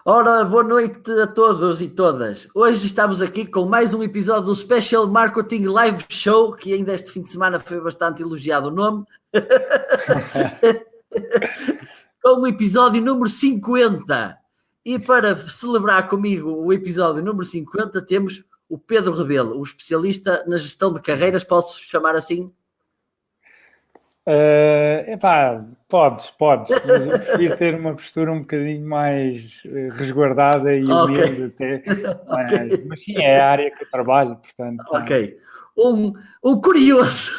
Ora, boa noite a todos e todas. Hoje estamos aqui com mais um episódio do Special Marketing Live Show, que ainda este fim de semana foi bastante elogiado o nome. Com o episódio número 50. E para celebrar comigo o episódio número 50, temos o Pedro Rebelo, o especialista na gestão de carreiras, posso chamar assim? Podes, mas eu prefiro ter uma postura um bocadinho mais resguardada e humilde até, mas sim, é a área que eu trabalho, portanto... Ok, um curioso.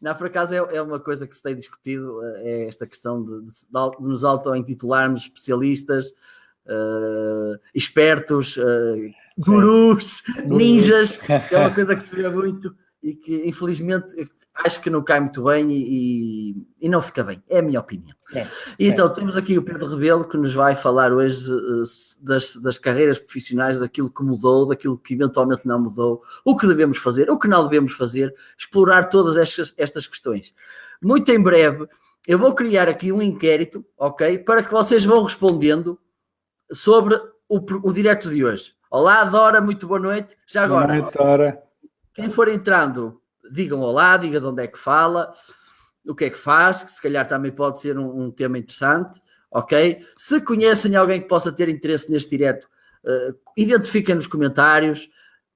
Não, por acaso é uma coisa que se tem discutido, é esta questão de nos auto-intitularmos especialistas, espertos, gurus, ninjas, que é uma coisa que se vê muito e que infelizmente acho que não cai muito bem e não fica bem, é a minha opinião. Então temos aqui o Pedro Rebelo que nos vai falar hoje das carreiras profissionais, daquilo que mudou, daquilo que eventualmente não mudou, o que devemos fazer, o que não devemos fazer, explorar todas estas questões. Muito em breve eu vou criar aqui um inquérito, ok, para que vocês vão respondendo sobre o direto de hoje. Olá, Dora, muito boa noite. Já agora, boa noite, Dora. Quem for entrando, digam olá, digam de onde é que fala, o que é que faz, que se calhar também pode ser um tema interessante, ok? Se conhecem alguém que possa ter interesse neste direto, identifiquem nos comentários,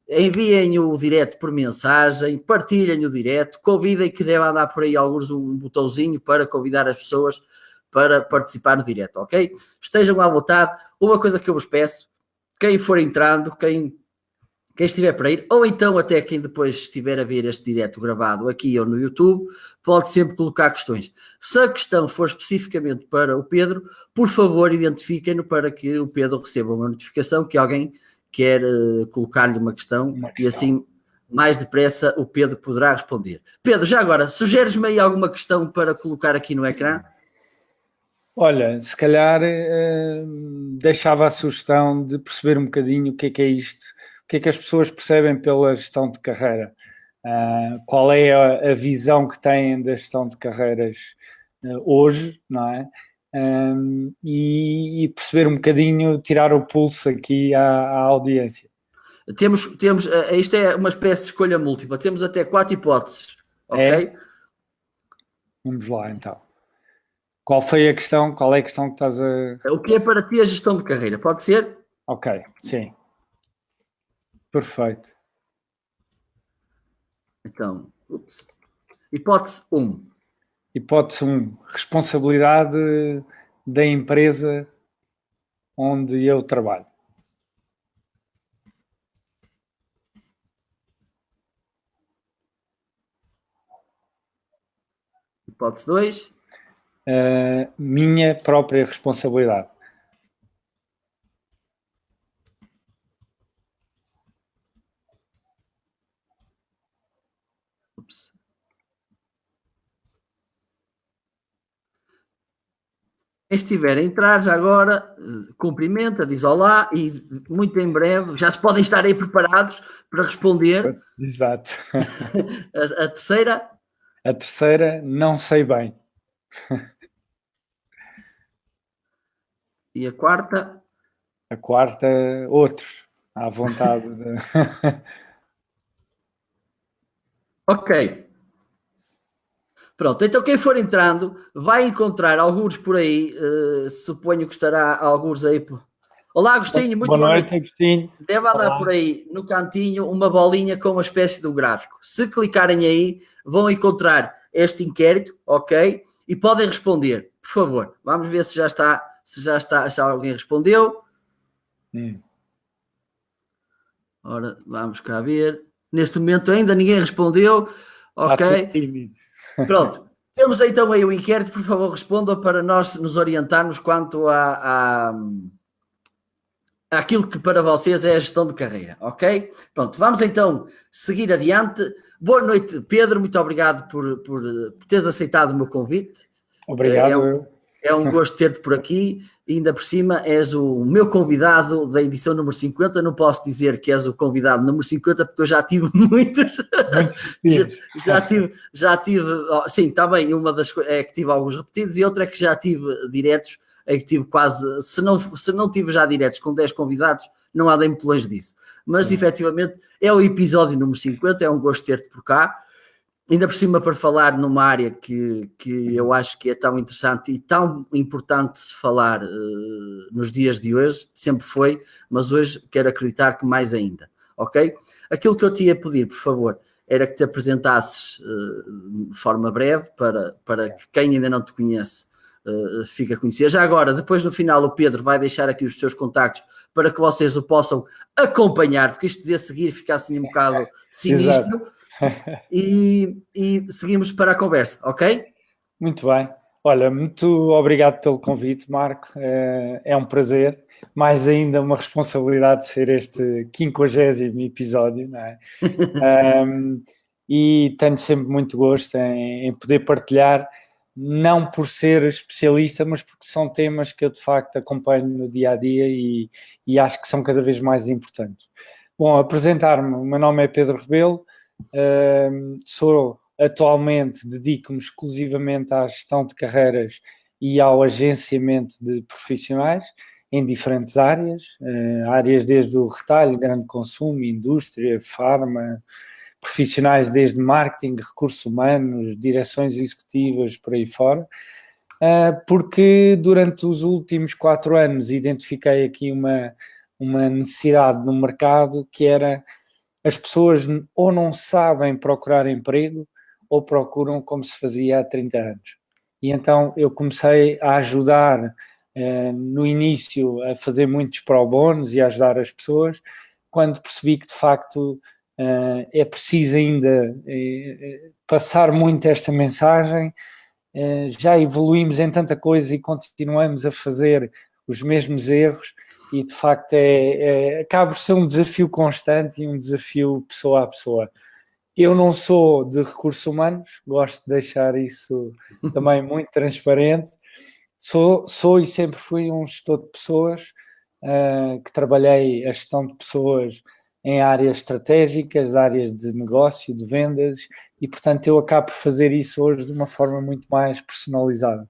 enviem o direto por mensagem, partilhem o direto, convidem que deve andar por aí alguns um botãozinho para convidar as pessoas para participar no direto, ok? Estejam à vontade. Uma coisa que eu vos peço, quem for entrando, quem estiver para ir, ou então até quem depois estiver a ver este direto gravado aqui ou no YouTube, pode sempre colocar questões. Se a questão for especificamente para o Pedro, por favor identifiquem-no para que o Pedro receba uma notificação que alguém quer colocar-lhe uma questão e assim mais depressa o Pedro poderá responder. Pedro, já agora, sugeres-me aí alguma questão para colocar aqui no ecrã? Olha, se calhar deixava a sugestão de perceber um bocadinho o que é isto, o que é que as pessoas percebem pela gestão de carreira? Qual é a visão que têm da gestão de carreiras hoje, não é? E perceber um bocadinho, tirar o pulso aqui à audiência. Temos, isto é uma espécie de escolha múltipla, temos até 4 hipóteses, ok? Vamos lá então. Qual foi a questão? Qual é a questão que estás a... O que é para ti a gestão de carreira? Pode ser? Ok, sim. Perfeito. Então, hipótese 1. Hipótese 1. Responsabilidade da empresa onde eu trabalho. Hipótese 2. Minha própria responsabilidade. Quem estiver a entrar já agora, cumprimenta, diz olá e muito em breve já se podem estar aí preparados para responder. Exato. A terceira? A terceira, não sei bem. E a quarta? A quarta, outros, à vontade. Ok. Pronto, então quem for entrando vai encontrar alguns por aí, suponho que estará alguns aí. Olá, Agostinho, muito boa noite. Agostinho. Deve andar por aí no cantinho uma bolinha com uma espécie de um gráfico. Se clicarem aí, vão encontrar este inquérito, ok? E podem responder, por favor. Vamos ver se já alguém respondeu. Ora, vamos cá ver. Neste momento ainda ninguém respondeu, ok? Pronto, temos então aí o inquérito, por favor respondam para nós nos orientarmos quanto àquilo que para vocês é a gestão de carreira, ok? Pronto, vamos então seguir adiante. Boa noite, Pedro, muito obrigado por teres aceitado o meu convite. Obrigado. É um gosto ter-te por aqui e ainda por cima és o meu convidado da edição número 50. Não posso dizer que és o convidado número 50 porque eu já tive muitos. já tive, sim, está bem, uma das é que tive alguns repetidos e outra é que já tive diretos em que tive quase, se não tive já diretos com 10 convidados, não andem muito longe disso. Mas efetivamente é o episódio número 50, é um gosto ter-te por cá. Ainda por cima para falar numa área que eu acho que é tão interessante e tão importante se falar nos dias de hoje, sempre foi, mas hoje quero acreditar que mais ainda, ok? Aquilo que eu te ia pedir, por favor, era que te apresentasses de forma breve para que quem ainda não te conhece fique a conhecer. Já agora, depois no final, o Pedro vai deixar aqui os seus contactos para que vocês o possam acompanhar, porque isto de seguir fica assim um bocado sinistro. E seguimos para a conversa, ok? Muito bem. Olha, muito obrigado pelo convite, Marco. É um prazer. Mais ainda uma responsabilidade de ser este 50º episódio, não é? E tenho sempre muito gosto em poder partilhar, não por ser especialista, mas porque são temas que eu de facto acompanho no dia a dia e acho que são cada vez mais importantes. Bom, apresentar-me, o meu nome é Pedro Rebelo, atualmente dedico-me exclusivamente à gestão de carreiras e ao agenciamento de profissionais em diferentes áreas, áreas desde o retalho, grande consumo, indústria, farma, profissionais desde marketing, recursos humanos, direções executivas, por aí fora, porque durante os últimos 4 anos identifiquei aqui uma necessidade no mercado que era as pessoas ou não sabem procurar emprego ou procuram como se fazia há 30 anos. E então eu comecei a ajudar no início a fazer muitos pro bonos e a ajudar as pessoas, quando percebi que de facto é preciso ainda passar muito esta mensagem. Já evoluímos em tanta coisa e continuamos a fazer os mesmos erros e de facto acaba por ser um desafio constante e um desafio pessoa a pessoa. Eu não sou de recursos humanos, gosto de deixar isso também muito transparente. Sou e sempre fui um gestor de pessoas, que trabalhei a gestão de pessoas em áreas estratégicas, áreas de negócio, de vendas, e portanto eu acabo por fazer isso hoje de uma forma muito mais personalizada.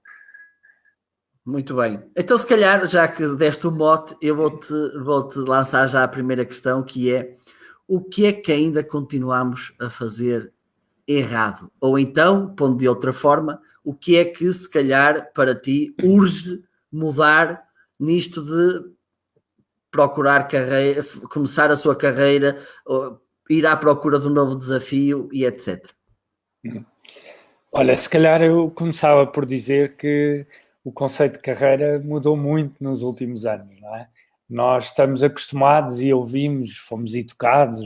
Muito bem. Então, se calhar, já que deste o mote, eu vou-te lançar já a primeira questão, que é: o que é que ainda continuamos a fazer errado? Ou então, pondo de outra forma, o que é que, se calhar, para ti, urge mudar nisto de procurar carreira, começar a sua carreira, ir à procura de um novo desafio e etc. Olha, se calhar eu começava por dizer que o conceito de carreira mudou muito nos últimos anos, não é? Nós estamos acostumados e ouvimos, fomos educados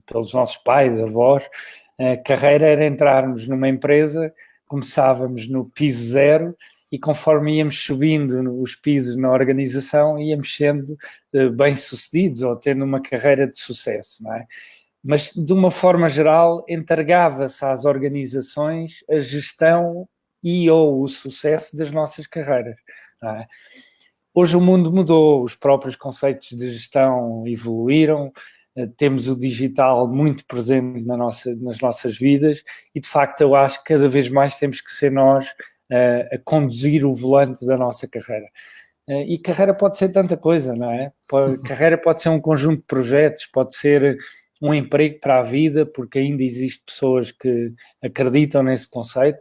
pelos nossos pais, avós. A carreira era entrarmos numa empresa, começávamos no piso 0 e conforme íamos subindo os pisos na organização, íamos sendo bem-sucedidos ou tendo uma carreira de sucesso, não é? Mas, de uma forma geral, entregava-se às organizações a gestão e ou o sucesso das nossas carreiras, não é? Hoje o mundo mudou, os próprios conceitos de gestão evoluíram, temos o digital muito presente nas nossas vidas e, de facto, eu acho que cada vez mais temos que ser nós a conduzir o volante da nossa carreira. E carreira pode ser tanta coisa, não é? Carreira pode ser um conjunto de projetos, pode ser um emprego para a vida, porque ainda existem pessoas que acreditam nesse conceito.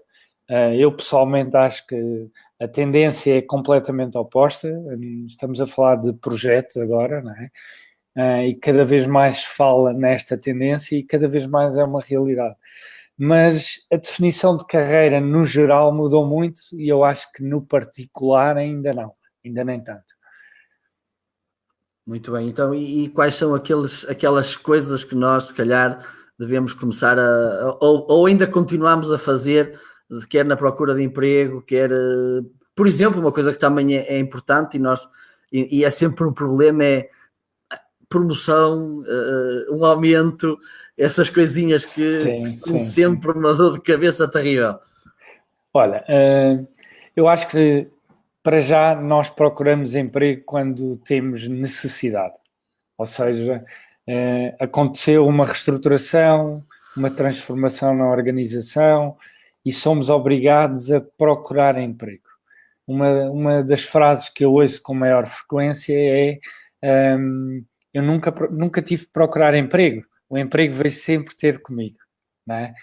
Eu pessoalmente acho que a tendência é completamente oposta. Estamos a falar de projetos agora, não é? E cada vez mais se fala nesta tendência e cada vez mais é uma realidade. Mas a definição de carreira no geral mudou muito e eu acho que no particular ainda nem tanto. Muito bem, então e quais são aquelas coisas que nós se calhar devemos começar ou ainda continuamos a fazer, quer na procura de emprego, quer, por exemplo, uma coisa que também é importante e é sempre um problema, é promoção, um aumento, essas coisinhas que são sempre uma dor de cabeça terrível. Olha, eu acho que para já nós procuramos emprego quando temos necessidade, ou seja, aconteceu uma reestruturação, uma transformação na organização e somos obrigados a procurar emprego. uma das frases que eu ouço com maior frequência é eu nunca tive de procurar emprego, o emprego veio sempre ter comigo, não é?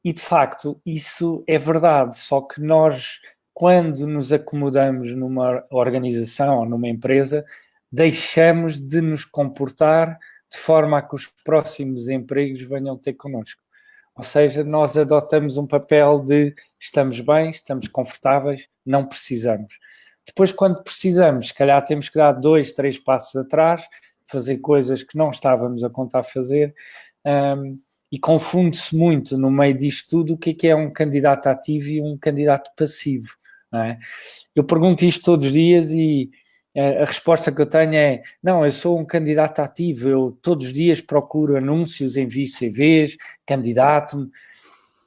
E de facto isso é verdade, só que nós, quando nos acomodamos numa organização ou numa empresa, deixamos de nos comportar de forma a que os próximos empregos venham ter connosco. Ou seja, nós adotamos um papel de estamos bem, estamos confortáveis, não precisamos. Depois, quando precisamos, se calhar temos que dar 2, 3 passos atrás, fazer coisas que não estávamos a contar fazer, e confunde-se muito no meio disto tudo o que é um candidato ativo e um candidato passivo, não é? Eu pergunto isto todos os dias e a resposta que eu tenho é, não, eu sou um candidato ativo, eu todos os dias procuro anúncios, envio CVs, candidato-me.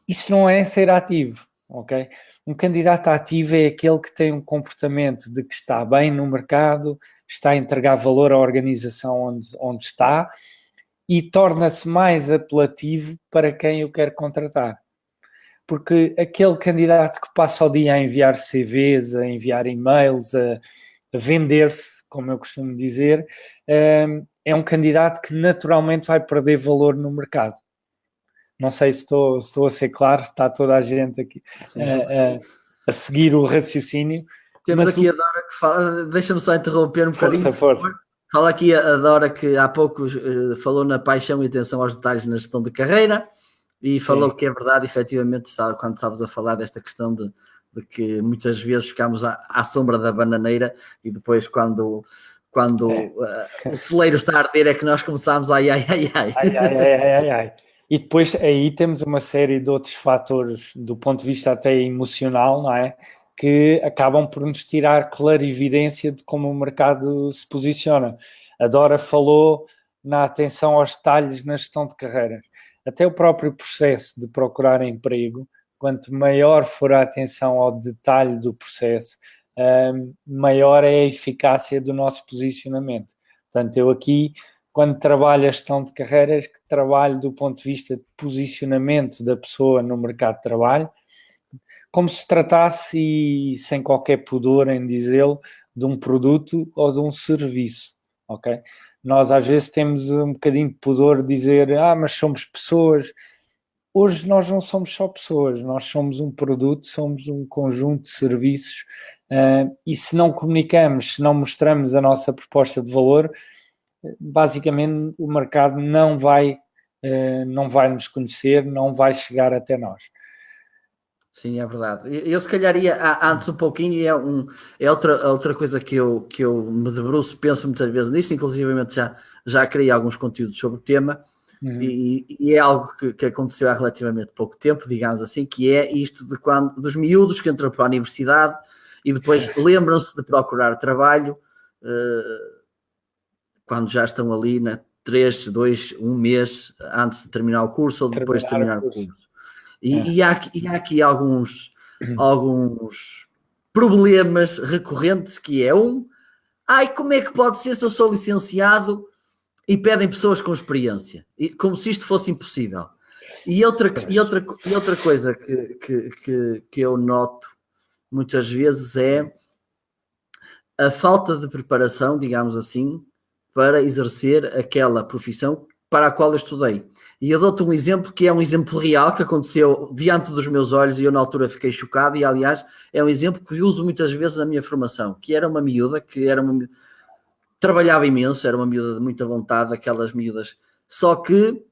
Isso não é ser ativo, ok? Um candidato ativo é aquele que tem um comportamento de que está bem no mercado, está a entregar valor à organização onde está e torna-se mais apelativo para quem o quer contratar. Porque aquele candidato que passa o dia a enviar CVs, a enviar e-mails, a vender-se, como eu costumo dizer, é um candidato que naturalmente vai perder valor no mercado. Não sei se estou a ser claro, está toda a gente aqui a seguir o raciocínio. Temos aqui a Dora que fala, deixa-me só interromper um bocadinho. Força. Fala aqui a Dora que há pouco falou na paixão e atenção aos detalhes na gestão de carreira e falou que é verdade, efetivamente, quando estavas a falar desta questão de que muitas vezes ficamos à sombra da bananeira e depois quando o celeiro está a arder é que nós começamos ai. E depois aí temos uma série de outros fatores do ponto de vista até emocional, não é? Que acabam por nos tirar clarividência de como o mercado se posiciona. A Dora falou na atenção aos detalhes na gestão de carreiras. Até o próprio processo de procurar emprego, quanto maior for a atenção ao detalhe do processo, maior é a eficácia do nosso posicionamento. Portanto, eu aqui, quando trabalho a gestão de carreiras, que trabalho do ponto de vista de posicionamento da pessoa no mercado de trabalho, como se tratasse, e sem qualquer pudor em dizê-lo, de um produto ou de um serviço, ok? Nós às vezes temos um bocadinho de pudor de dizer, mas somos pessoas. Hoje nós não somos só pessoas, nós somos um produto, somos um conjunto de serviços e se não comunicamos, se não mostramos a nossa proposta de valor, basicamente o mercado não vai nos conhecer, não vai chegar até nós. Sim, é verdade. Eu se calhar ia antes um pouquinho, e é outra coisa que eu me debruço, penso muitas vezes nisso, inclusivamente já criei alguns conteúdos sobre o tema, e é algo que aconteceu há relativamente pouco tempo, digamos assim, que é isto dos miúdos que entram para a universidade e depois lembram-se de procurar trabalho quando já estão ali, 3, 2, 1 mês antes de terminar o curso ou depois de terminar o curso. E há aqui alguns problemas recorrentes, que é como é que pode ser se eu sou licenciado e pedem pessoas com experiência, como se isto fosse impossível. E outra coisa que eu noto muitas vezes é a falta de preparação, digamos assim, para exercer aquela profissão para a qual eu estudei. E eu dou-te um exemplo que é um exemplo real que aconteceu diante dos meus olhos e eu na altura fiquei chocado, e aliás é um exemplo que uso muitas vezes na minha formação, que era uma miúda, trabalhava imenso, era uma miúda de muita vontade, aquelas miúdas, só que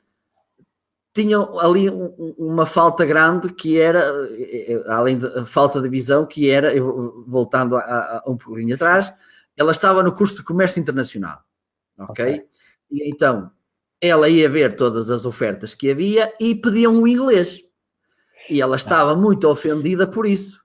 tinham ali uma falta grande, que era, além da falta de visão, que era, voltando a um pouquinho atrás, ela estava no curso de Comércio Internacional, ok? E então ela ia ver todas as ofertas que havia e pediam um inglês. E ela estava muito ofendida por isso.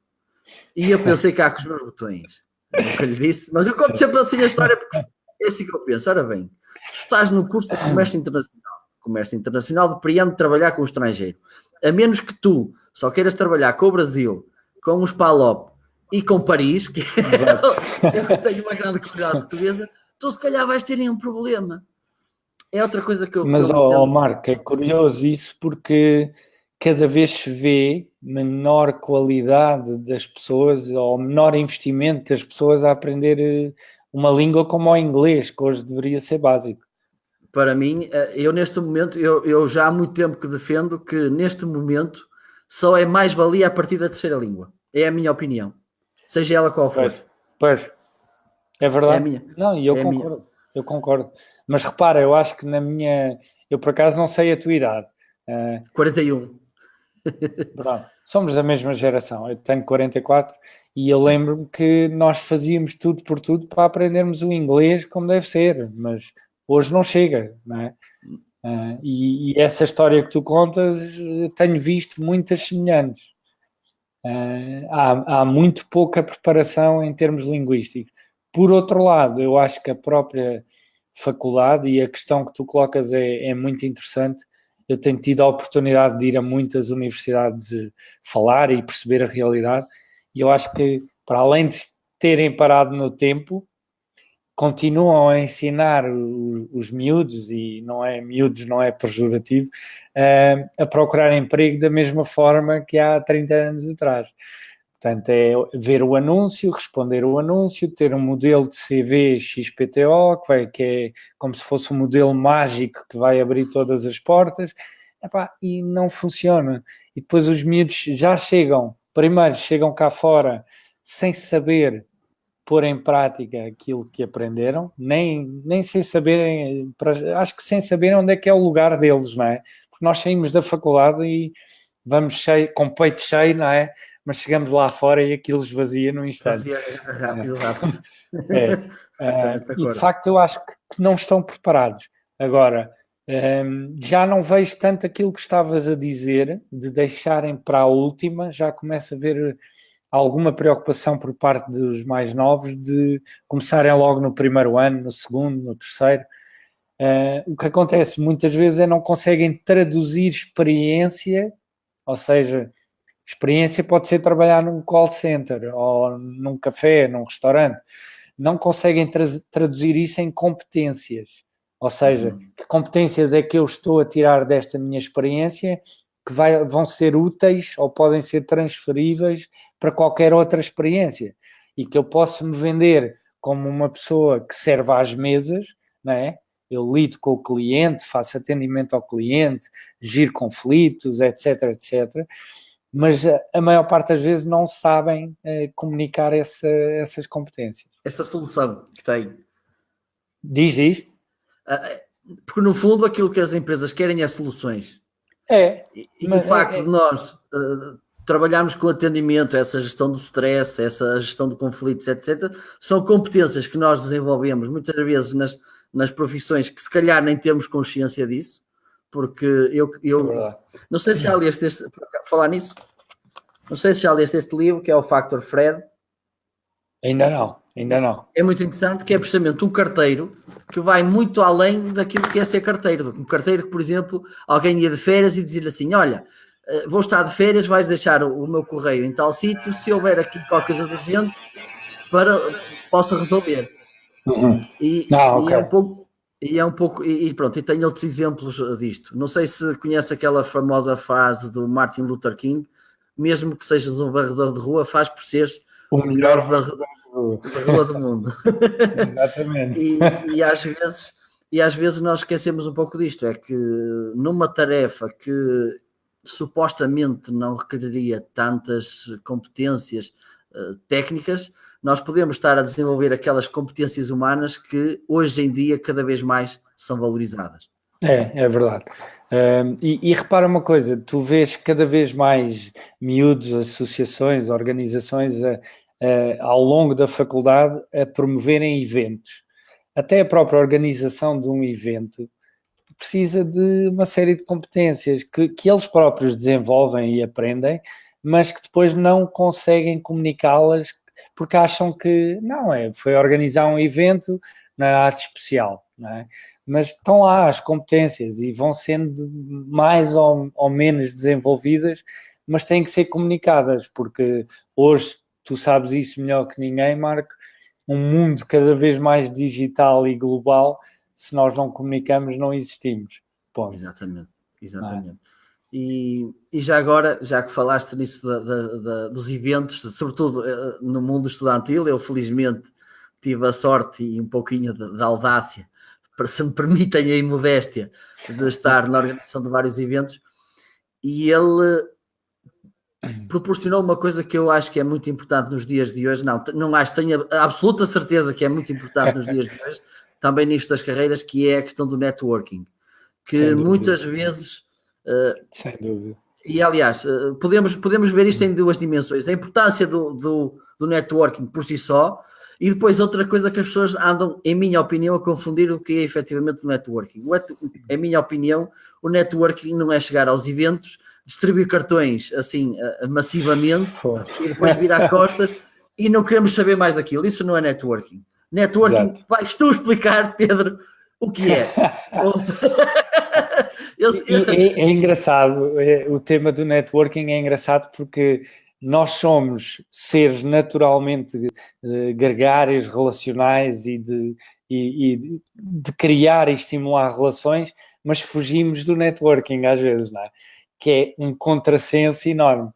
E eu pensei cá com os meus botões. Nunca lhe disse, mas eu conto sempre assim a história, porque é assim que eu penso. Ora bem, tu estás no curso de Comércio Internacional. Comércio Internacional depreende trabalhar com o estrangeiro. A menos que tu só queiras trabalhar com o Brasil, com os PALOP e com Paris, que eu tenho uma grande comunidade portuguesa, tu se calhar vais ter nenhum problema. É outra coisa que eu... Mas, Marco, é curioso isso, porque cada vez se vê menor qualidade das pessoas ou menor investimento das pessoas a aprender uma língua como o inglês, que hoje deveria ser básico. Para mim, eu neste momento, eu já há muito tempo que defendo que neste momento só é mais-valia a partir da terceira língua. É a minha opinião. Seja ela qual for. Pois. É verdade. É a minha. Não, e eu É a minha. concordo. Eu concordo. Mas repara, eu acho que eu por acaso não sei a tua idade. 41. Pronto, somos da mesma geração. Eu tenho 44 e eu lembro-me que nós fazíamos tudo por tudo para aprendermos o inglês como deve ser, mas hoje não chega, não é? E essa história que tu contas, tenho visto muitas semelhantes. Há muito pouca preparação em termos linguísticos. Por outro lado, eu acho que a própria faculdade, e a questão que tu colocas é muito interessante. Eu tenho tido a oportunidade de ir a muitas universidades falar e perceber a realidade, e eu acho que, para além de terem parado no tempo, continuam a ensinar os miúdos, e não é pejorativo, a procurar emprego da mesma forma que há 30 anos atrás. Portanto, é ver o anúncio, responder o anúncio, ter um modelo de CV XPTO, que é como se fosse um modelo mágico que vai abrir todas as portas, e não funciona. E depois os miúdos já primeiro chegam cá fora sem saber pôr em prática aquilo que aprenderam, nem sem saberem, acho que sem saberem onde é que é o lugar deles, não é? Porque nós saímos da faculdade e vamos com peito cheio, não é? Mas chegamos lá fora e aquilo esvazia num instante. Rápido. E de facto eu acho que não estão preparados. Agora, já não vejo tanto aquilo que estavas a dizer, de deixarem para a última, já começo a ver alguma preocupação por parte dos mais novos de começarem logo no primeiro ano, no segundo, no terceiro. O que acontece muitas vezes é não conseguem traduzir experiência, ou seja, experiência pode ser trabalhar num call center ou num café, num restaurante. Não conseguem traduzir isso em competências. Ou seja, que competências é que eu estou a tirar desta minha experiência que vão ser úteis ou podem ser transferíveis para qualquer outra experiência. E que eu posso me vender como uma pessoa que serve às mesas, não é? Eu lido com o cliente, faço atendimento ao cliente, giro conflitos, etc, etc. Mas a maior parte das vezes não sabem comunicar essas competências. Essa solução que tem. Diz? Porque no fundo aquilo que as empresas querem é soluções. E o facto de nós trabalharmos com atendimento, essa gestão do stress, essa gestão de conflitos, etc., são competências que nós desenvolvemos muitas vezes nas profissões que se calhar nem temos consciência disso, porque eu não sei se já leste falar nisso, não sei se já leste este livro, que é o Factor Fred. Ainda não. É muito interessante, que é precisamente um carteiro que vai muito além daquilo que é ser carteiro. Um carteiro que, por exemplo, alguém ia de férias e dizia assim, olha, vou estar de férias, vais deixar o meu correio em tal sítio, se houver aqui qualquer coisa de urgente, possa resolver. E é um pouco, e pronto, e tenho outros exemplos disto. Não sei se conhece aquela famosa frase do Martin Luther King, mesmo que sejas um varredor de rua, faz por seres o melhor varredor do mundo. Exatamente. e às vezes nós esquecemos um pouco disto, é que numa tarefa que supostamente não requeriria tantas competências técnicas, nós podemos estar a desenvolver aquelas competências humanas que hoje em dia cada vez mais são valorizadas. É verdade. E repara uma coisa, tu vês cada vez mais miúdos, associações, organizações ao longo da faculdade a promoverem eventos. Até a própria organização de um evento precisa de uma série de competências que eles próprios desenvolvem e aprendem, mas que depois não conseguem comunicá-las porque acham que foi organizar um evento, não é nada especial, não é? Mas estão lá as competências e vão sendo mais ou menos desenvolvidas, mas têm que ser comunicadas, porque hoje, tu sabes isso melhor que ninguém, Marco, um mundo cada vez mais digital e global, se nós não comunicamos, não existimos. Ponto. Exatamente. E já agora, já que falaste nisso dos eventos, sobretudo no mundo estudantil, eu felizmente tive a sorte e um pouquinho de audácia, se me permitem a imodéstia, de estar na organização de vários eventos, e ele proporcionou uma coisa que eu acho que é muito importante nos dias de hoje. Não acho, tenho a absoluta certeza que é muito importante nos dias de hoje, também nisto das carreiras, que é a questão do networking, que muitas vezes... Sem dúvida. E, aliás, podemos ver isto em duas dimensões. A importância do networking por si só, e depois outra coisa que as pessoas andam, em minha opinião, a confundir o que é efetivamente o networking. Em minha opinião, o networking não é chegar aos eventos, distribuir cartões assim massivamente e depois virar costas e não queremos saber mais daquilo. Isso não é networking. Networking, vais tu explicar, Pedro, o que é. É engraçado, o tema do networking é engraçado porque nós somos seres naturalmente gregários, relacionais e de criar e estimular relações, mas fugimos do networking às vezes, não é? Que é um contrassenso enorme.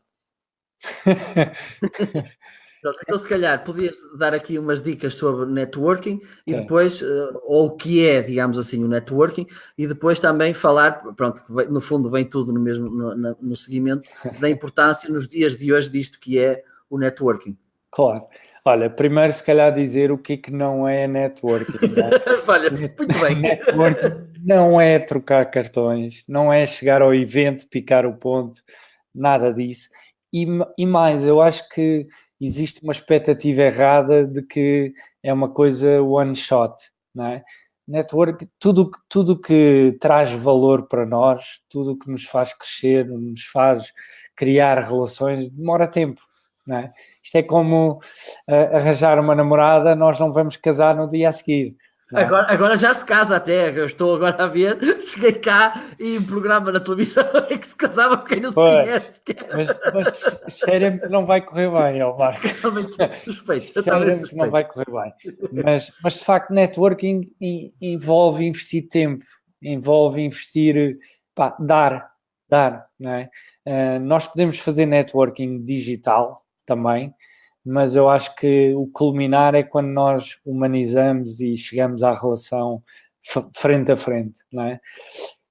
Então, se calhar, podias dar aqui umas dicas sobre networking e depois, ou o que é, digamos assim, o networking, e depois também falar, pronto, no fundo vem tudo no mesmo, no seguimento, da importância nos dias de hoje disto que é o networking. Claro. Olha, primeiro se calhar dizer o que não é networking. Não é? Olha, muito bem. Networking não é trocar cartões, não é chegar ao evento, picar o ponto, nada disso. E mais, eu acho que existe uma expectativa errada de que é uma coisa one shot, não é? Network, tudo que traz valor para nós, tudo que nos faz crescer, nos faz criar relações, demora tempo, não é? Isto é como arranjar uma namorada, nós não vamos casar no dia a seguir. Agora já se casa até, eu estou agora a ver, cheguei cá e um programa na televisão é que se casava com quem não se conhece. Mas cheira-me que não vai correr bem, Marco. Suspeito. Cheira-me que não vai correr bem. Mas de facto, networking envolve investir tempo, envolve investir, dar, não é? Nós podemos fazer networking digital também, mas eu acho que o culminar é quando nós humanizamos e chegamos à relação frente a frente, não é?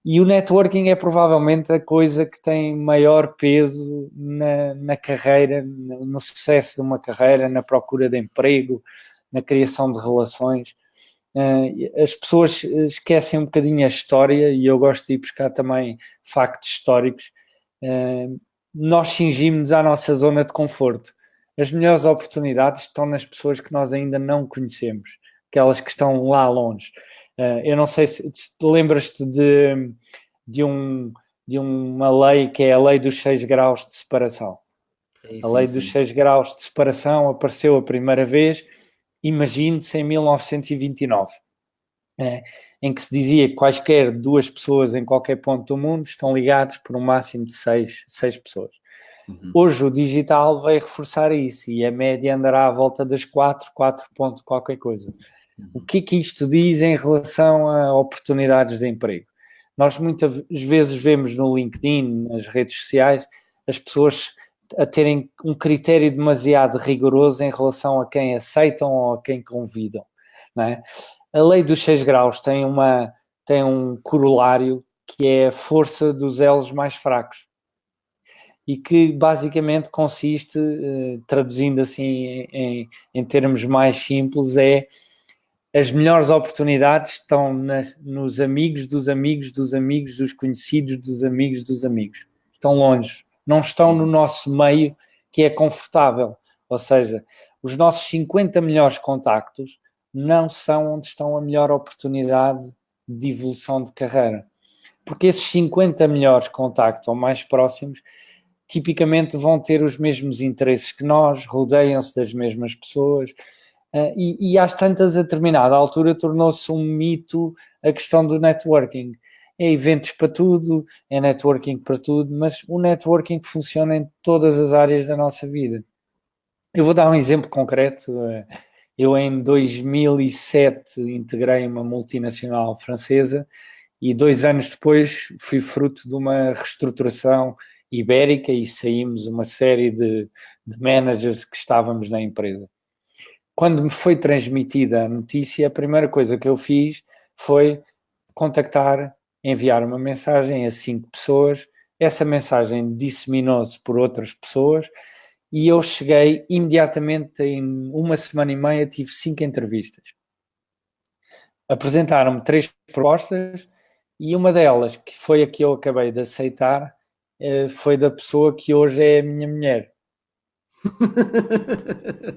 E o networking é provavelmente a coisa que tem maior peso na carreira, no sucesso de uma carreira, na procura de emprego, na criação de relações. As pessoas esquecem um bocadinho a história, e eu gosto de ir buscar também factos históricos. Nós cingimos-nos à nossa zona de conforto. As melhores oportunidades estão nas pessoas que nós ainda não conhecemos, aquelas que estão lá longe. Eu não sei se lembras-te de uma lei que é a lei dos 6 graus de separação. A lei dos 6 graus de separação apareceu a primeira vez, imagine-se, em 1929, em que se dizia que quaisquer 2 pessoas em qualquer ponto do mundo estão ligados por um máximo de 6 pessoas. Hoje o digital vai reforçar isso e a média andará à volta das 4 ponto qualquer coisa. O que é que isto diz em relação a oportunidades de emprego? Nós muitas vezes vemos no LinkedIn, nas redes sociais, as pessoas a terem um critério demasiado rigoroso em relação a quem aceitam ou a quem convidam, não é? A lei dos 6 graus tem um corolário que é a força dos elos mais fracos. E que basicamente consiste, traduzindo assim em termos mais simples, as melhores oportunidades estão nos amigos dos amigos dos amigos, dos conhecidos dos amigos dos amigos. Estão longe, não estão no nosso meio, que é confortável. Ou seja, os nossos 50 melhores contactos não são onde estão a melhor oportunidade de evolução de carreira. Porque esses 50 melhores contactos ou mais próximos tipicamente vão ter os mesmos interesses que nós, rodeiam-se das mesmas pessoas, e às tantas, a determinada altura, tornou-se um mito a questão do networking. É eventos para tudo, é networking para tudo, mas o networking funciona em todas as áreas da nossa vida. Eu vou dar um exemplo concreto. Eu, em 2007, integrei uma multinacional francesa e 2 anos depois fui fruto de uma reestruturação ibérica e saímos uma série de managers que estávamos na empresa. Quando me foi transmitida a notícia, a primeira coisa que eu fiz foi contactar, enviar uma mensagem a 5 pessoas. Essa mensagem disseminou-se por outras pessoas e eu cheguei imediatamente, em 1 semana e meia, tive 5 entrevistas. Apresentaram-me 3 propostas e uma delas, que foi a que eu acabei de aceitar, foi da pessoa que hoje é a minha mulher.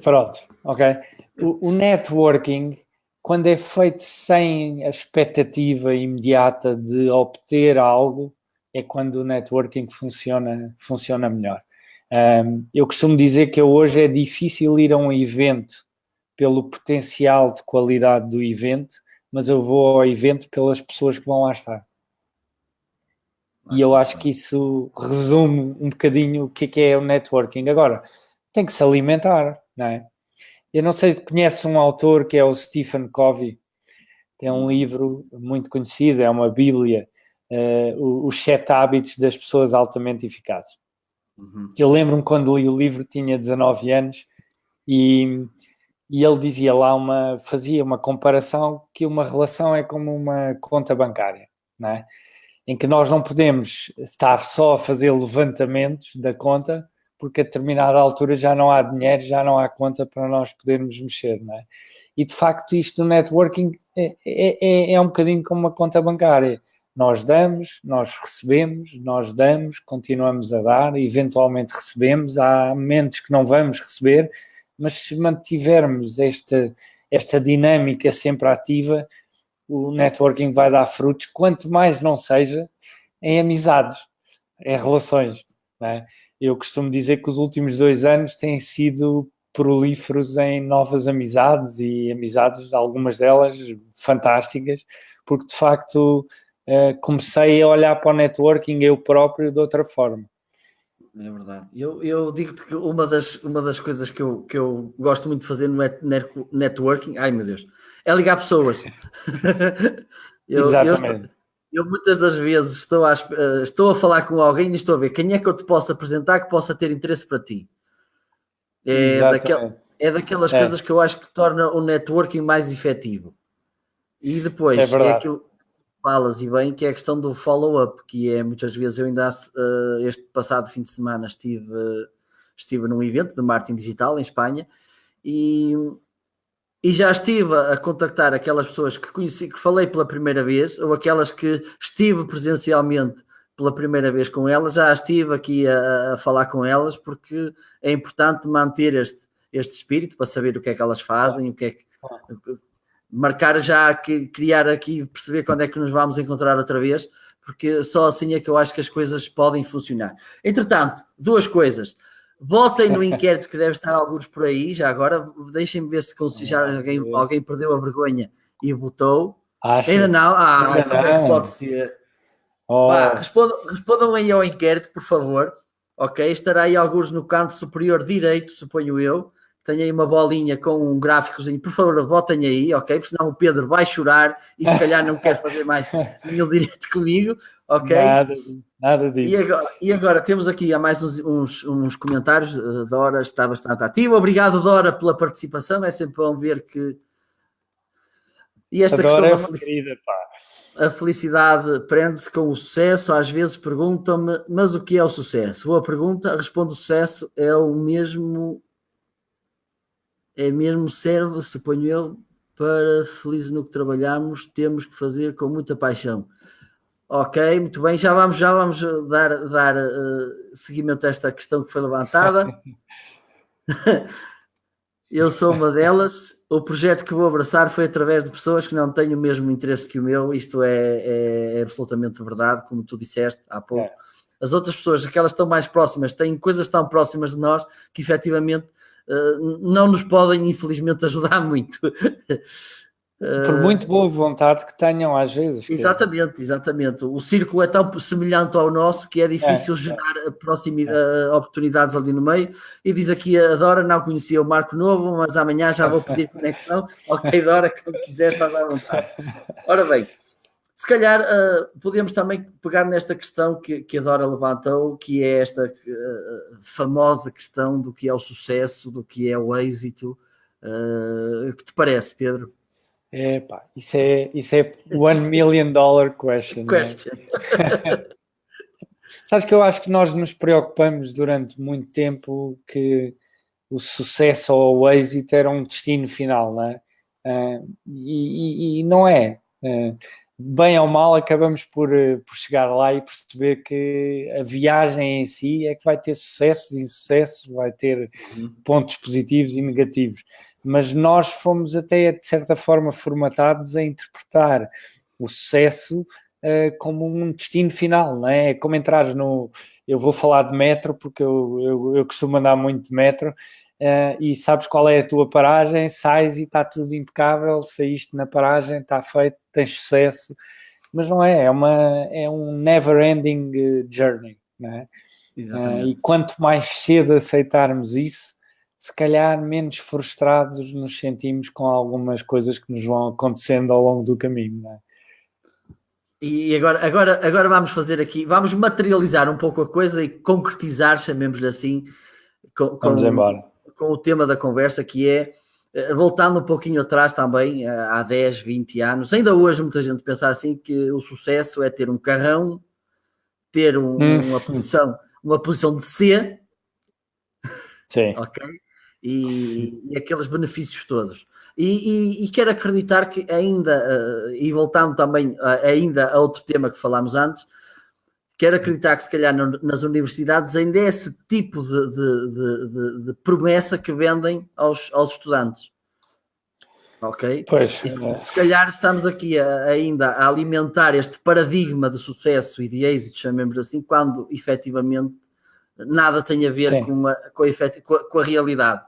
Pronto, ok? O networking, quando é feito sem a expectativa imediata de obter algo, é quando o networking funciona melhor. Eu costumo dizer que hoje é difícil ir a um evento pelo potencial de qualidade do evento, mas eu vou ao evento pelas pessoas que vão lá estar. E eu acho que isso resume um bocadinho o que é o networking. Agora, tem que se alimentar, não é? Eu não sei se conheces um autor que é o Stephen Covey. Tem um livro muito conhecido, é uma bíblia, os 7 hábitos das pessoas altamente eficazes. Eu lembro-me quando li o livro, tinha 19 anos, e ele dizia lá, fazia uma comparação que uma relação é como uma conta bancária, não é? Em que nós não podemos estar só a fazer levantamentos da conta, porque a determinada altura já não há dinheiro, já não há conta para nós podermos mexer, não é? E, de facto, isto do networking é um bocadinho como uma conta bancária. Nós damos, nós recebemos, nós damos, continuamos a dar, eventualmente recebemos, há momentos que não vamos receber, mas se mantivermos esta dinâmica sempre ativa, o networking vai dar frutos, quanto mais não seja em amizades, em relações, não é? Eu costumo dizer que os últimos 2 anos têm sido prolíferos em novas amizades e amizades, algumas delas fantásticas, porque de facto comecei a olhar para o networking eu próprio de outra forma. É verdade. Eu digo-te que uma das coisas que eu gosto muito de fazer no networking, ai meu Deus, é ligar pessoas. Exatamente. Eu muitas das vezes estou a falar com alguém e estou a ver quem é que eu te posso apresentar que possa ter interesse para ti. É daquelas coisas que eu acho que torna o networking mais efetivo. E depois é aquilo que falas e bem, que é a questão do follow-up, que é muitas vezes eu ainda este passado fim de semana estive num evento de marketing digital em Espanha e já estive a contactar aquelas pessoas que conheci, que falei pela primeira vez, ou aquelas que estive presencialmente pela primeira vez com elas, já estive aqui a falar com elas, porque é importante manter este espírito para saber o que é que elas fazem, o que é que marcar já, criar aqui, perceber quando é que nos vamos encontrar outra vez, porque só assim é que eu acho que as coisas podem funcionar. Entretanto, 2 coisas. Votem no inquérito que deve estar alguns por aí, já agora, deixem-me ver se já alguém perdeu a vergonha e votou. Ainda não? Como é que pode ser? Respondam aí ao inquérito, por favor. Ok, estará aí alguns no canto superior direito, suponho eu. Tenho aí uma bolinha com um gráficozinho, por favor, votem aí, ok? Porque senão o Pedro vai chorar e se calhar não quer fazer mais nenhum direito comigo, ok? Nada disso. E agora temos aqui há mais uns comentários. Dora está bastante ativa. Obrigado, Dora, pela participação. É sempre bom ver que... E esta questão da felicidade, a felicidade prende-se com o sucesso. Às vezes perguntam-me, mas o que é o sucesso? Boa pergunta. Respondo: o sucesso é mesmo serve, suponho eu, para felizes no que trabalhamos, temos que fazer com muita paixão. Ok, muito bem, já vamos dar seguimento a esta questão que foi levantada. Eu sou uma delas. O projeto que vou abraçar foi através de pessoas que não têm o mesmo interesse que o meu. Isto é absolutamente verdade, como tu disseste há pouco. As outras pessoas, aquelas que estão mais próximas, têm coisas tão próximas de nós que efetivamente não nos podem, infelizmente, ajudar muito. Por muito boa vontade que tenham, às vezes. Exatamente. O círculo é tão semelhante ao nosso que é difícil gerar oportunidades ali no meio. E diz aqui a Dora: não conhecia o Marco Novo, mas amanhã já vou pedir conexão. Ok, Dora, quando quiseres, estás à vontade. Ora bem, Se calhar podemos também pegar nesta questão que a Dora levantou, que é esta famosa questão do que é o sucesso, do que é o êxito. O que te parece, Pedro? Isso é $1 million question. Sabes que eu acho que nós nos preocupamos durante muito tempo que o sucesso ou o êxito era um destino final, não é? E não é. Bem ou mal, acabamos por chegar lá e perceber que a viagem em si é que vai ter sucessos e insucessos, vai ter pontos positivos e negativos. Mas nós fomos até, de certa forma, formatados a interpretar o sucesso como um destino final, não é? É como entrares no... Eu vou falar de metro, porque eu costumo andar muito de metro, e sabes qual é a tua paragem, sais e está tudo impecável, saíste na paragem, está feito, tens sucesso, mas não é, é um never-ending journey, não é? E quanto mais cedo aceitarmos isso, se calhar menos frustrados nos sentimos com algumas coisas que nos vão acontecendo ao longo do caminho, não é? E agora vamos fazer aqui, vamos materializar um pouco a coisa e concretizar, chamemos-lhe assim, Vamos embora. Com o tema da conversa, que é, voltando um pouquinho atrás também, há 10, 20 anos, ainda hoje muita gente pensa assim, que o sucesso é ter um carrão, ter uma posição de C, sim. Ok? E aqueles benefícios todos. E quero acreditar que ainda, e voltando também ainda a outro tema que falámos antes, quero acreditar que se calhar nas universidades ainda é esse tipo de promessa que vendem aos estudantes. Ok? Pois. E se calhar estamos aqui ainda a alimentar este paradigma de sucesso e de êxito, chamemos assim, quando efetivamente nada tem a ver com a realidade.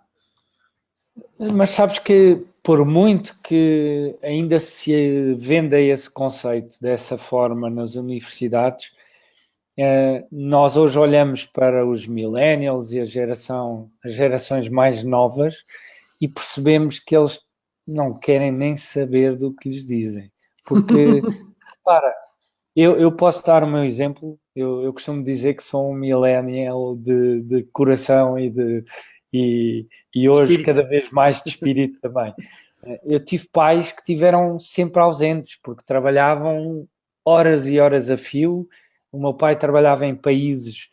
Mas sabes que por muito que ainda se venda esse conceito dessa forma nas universidades, nós hoje olhamos para os millennials e as gerações mais novas e percebemos que eles não querem nem saber do que lhes dizem. Porque, repara, eu posso dar o meu exemplo, eu costumo dizer que sou um millennial de coração e hoje espírito. Cada vez mais de espírito também. Eu tive pais que tiveram sempre ausentes, porque trabalhavam horas e horas a fio. O meu pai trabalhava em países,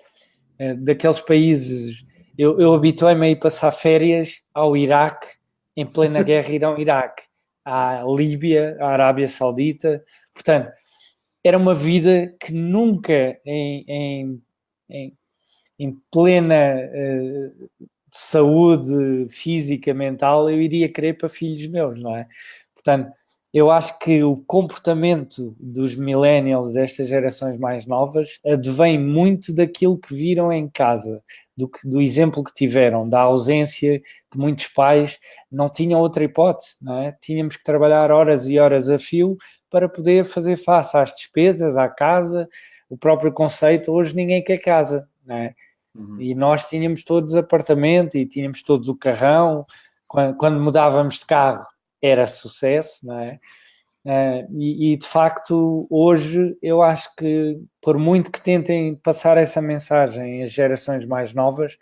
daqueles países, eu habituei-me a ir passar férias ao Iraque, em plena guerra Irão-Iraque, à Líbia, à Arábia Saudita. Portanto, era uma vida que nunca em plena saúde física, mental, eu iria querer para filhos meus, não é? Portanto, eu acho que o comportamento dos millennials, destas gerações mais novas, advém muito daquilo que viram em casa, do exemplo que tiveram, da ausência que muitos pais não tinham outra hipótese, não é? Tínhamos que trabalhar horas e horas a fio para poder fazer face às despesas, à casa, o próprio conceito, hoje ninguém quer casa, não é? E nós tínhamos todos apartamento e tínhamos todos o carrão, quando mudávamos de carro era sucesso, não é? E de facto hoje eu acho que por muito que tentem passar essa mensagem às gerações mais novas,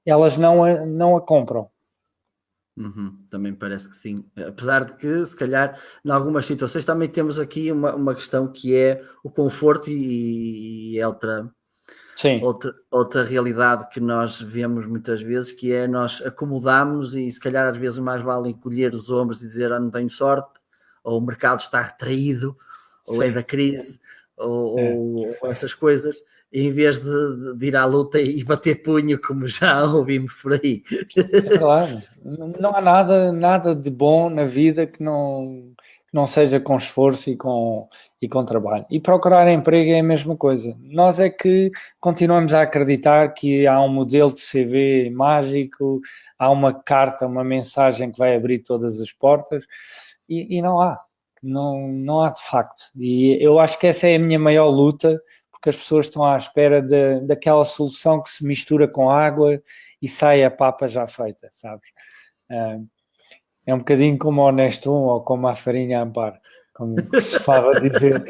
elas não a compram. Também parece que sim, apesar de que se calhar em algumas situações também temos aqui uma questão que é o conforto e é outra realidade que nós vemos muitas vezes, que é nós acomodamos e se calhar às vezes mais vale encolher os ombros e dizer não tenho sorte, ou o mercado está retraído, ou é da crise, ou essas coisas, em vez de ir à luta e bater punho, como já ouvimos por aí. É verdade. Não há nada de bom na vida que não seja com esforço e com trabalho. E procurar emprego é a mesma coisa. Nós é que continuamos a acreditar que há um modelo de CV mágico, há uma carta, uma mensagem que vai abrir todas as portas, e não há. Não há de facto. E eu acho que essa é a minha maior luta, porque as pessoas estão à espera daquela solução que se mistura com água e sai a papa já feita, sabes? É um bocadinho como o Nestum ou como a farinha Amparo. como se fala dizer.